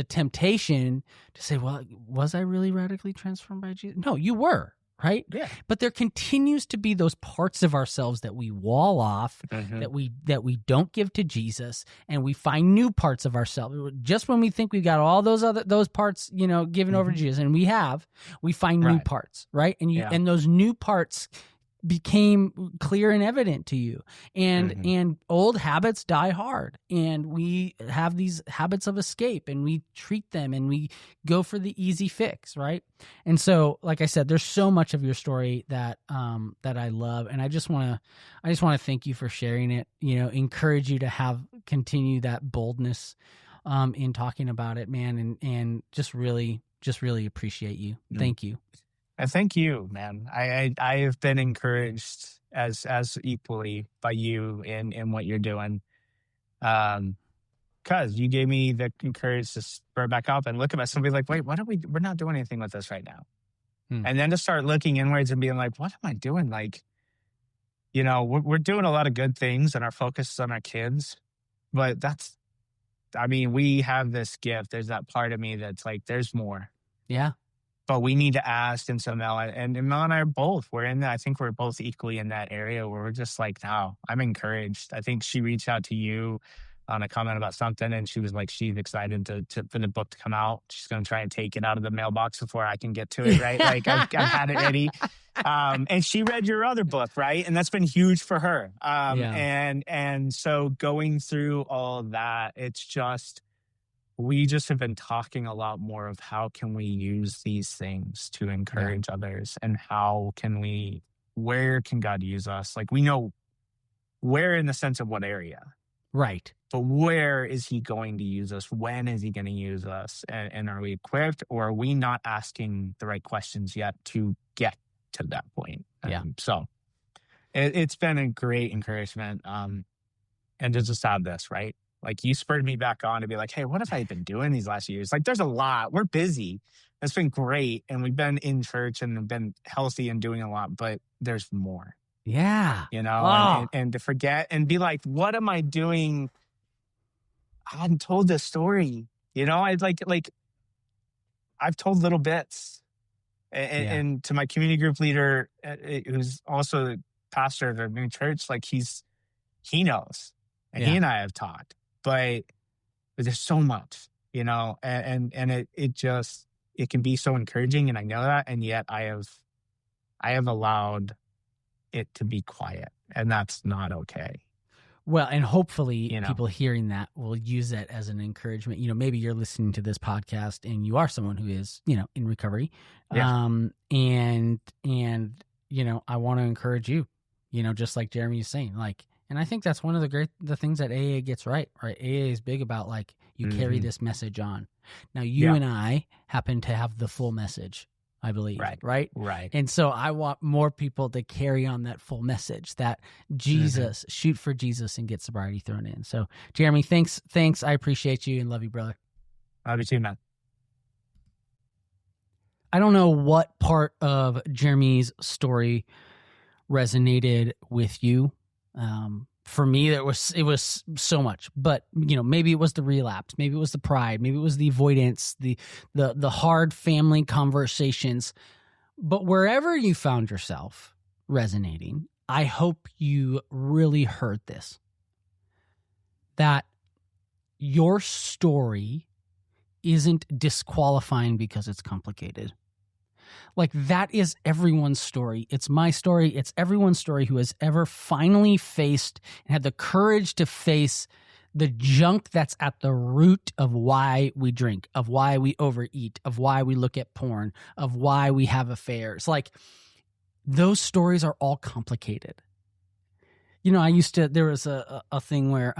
temptation to say, well, was I really radically transformed by Jesus? No, you were. right? Yeah. But there continues to be those parts of ourselves that we wall off, that we don't give to Jesus, and we find new parts of ourselves. Just when we think we've got all those parts, given over to Jesus, and we find new parts, right? And those new parts became clear and evident to you, and old habits die hard, and we have these habits of escape, and we treat them, and we go for the easy fix, right? And so, like I said, there's so much of your story that I love, and I just want to thank you for sharing it. Encourage you to continue that boldness in talking about it, man, and just really appreciate you. Thank you. And thank you, man. I have been encouraged as equally by you in what you're doing. Because you gave me the courage to spur back up and look at myself and be like, wait, we're not doing anything with this right now. And then to start looking inwards and being like, what am I doing? Like, we're doing a lot of good things and our focus is on our kids, but we have this gift. There's that part of me that's like, there's more. Yeah. But we need to ask. And so Mel and I are both, I think we're both equally in that area where we're just like, no, I'm encouraged. I think she reached out to you on a comment about something, and she was like, she's excited for the book to come out. She's going to try and take it out of the mailbox before I can get to it, right? Like I've had it ready. And she read your other book, right? And that's been huge for her. And so going through all that, it's just, we just have been talking a lot more of how can we use these things to encourage others, and where can God use us? Like, we know where in the sense of what area. Right. But where is he going to use us? When is he going to use us? And are we equipped, or are we not asking the right questions yet to get to that point? So it's been a great encouragement. And to just have this, right? Like, you spurred me back on to be like, hey, what have I been doing these last years? Like, there's a lot. We're busy. It's been great. And we've been in church and been healthy and doing a lot, but there's more. Yeah. And to forget and be like, what am I doing? I hadn't told this story. I've told little bits. And to my community group leader, who's also the pastor of our new church, like, he knows. And he and I have talked. But there's so much, and it can be so encouraging, and I know that, and yet I have allowed it to be quiet, and that's not okay. Well, and hopefully people hearing that will use that as an encouragement. Maybe you're listening to this podcast and you are someone who is, in recovery. Yeah. And I want to encourage you, just like Jeremy is saying, like, and I think that's one of the things that AA gets right? AA is big about, like, you carry this message on. Now, you and I happen to have the full message, I believe, right? Right. And so I want more people to carry on that full message, that Jesus, shoot for Jesus and get sobriety thrown in. So, Jeremy, thanks. I appreciate you and love you, brother. Love you too, man. I don't know what part of Jeremy's story resonated with you. For me, it was so much, but maybe it was the relapse, maybe it was the pride, maybe it was the avoidance, the hard family conversations. But wherever you found yourself resonating, I hope you really heard this, that your story isn't disqualifying because it's complicated. Like, that is everyone's story. It's my story. It's everyone's story who has ever finally faced and had the courage to face the junk that's at the root of why we drink, of why we overeat, of why we look at porn, of why we have affairs. Like, those stories are all complicated. There was a thing where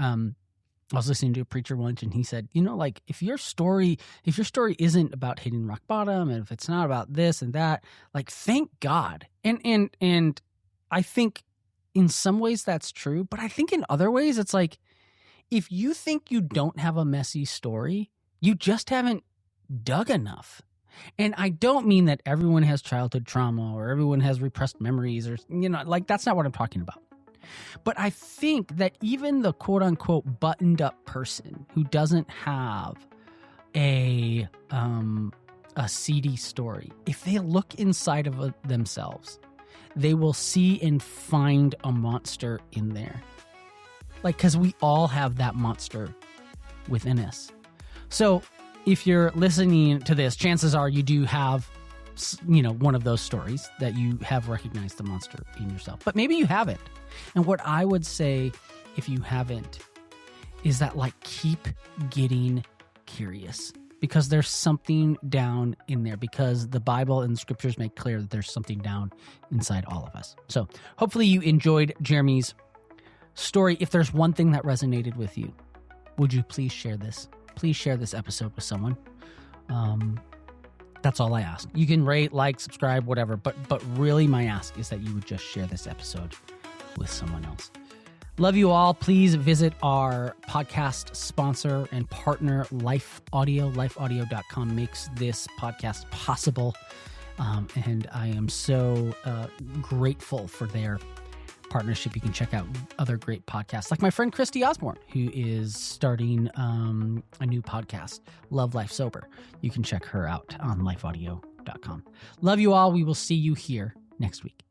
I was listening to a preacher once, and he said, like, if your story isn't about hitting rock bottom, and if it's not about this and that, like, thank God. And I think in some ways that's true, but I think in other ways it's like, if you think you don't have a messy story, you just haven't dug enough. And I don't mean that everyone has childhood trauma or everyone has repressed memories, or, like, that's not what I'm talking about. But I think that even the quote unquote buttoned up person who doesn't have a a seedy story, if they look inside of themselves, they will see and find a monster in there. Like, because we all have that monster within us. So if you're listening to this, chances are you do have, one of those stories that you have recognized the monster in yourself. But maybe you haven't. And what I would say, if you haven't, is that, like, keep getting curious, because there's something down in there, because the Bible and the scriptures make clear that there's something down inside all of us. So hopefully you enjoyed Jeramy's story. If there's one thing that resonated with you, would you please share this? Please share this episode with someone. That's all I ask. You can rate, like, subscribe, whatever. But really my ask is that you would just share this episode with someone else. Love you all. Please visit our podcast sponsor and partner, Life Audio. LifeAudio.com makes this podcast possible. And I am so grateful for their partnership. You can check out other great podcasts, like my friend Christy Osborne, who is starting a new podcast, Love Life Sober. You can check her out on lifeaudio.com. Love you all. We will see you here next week.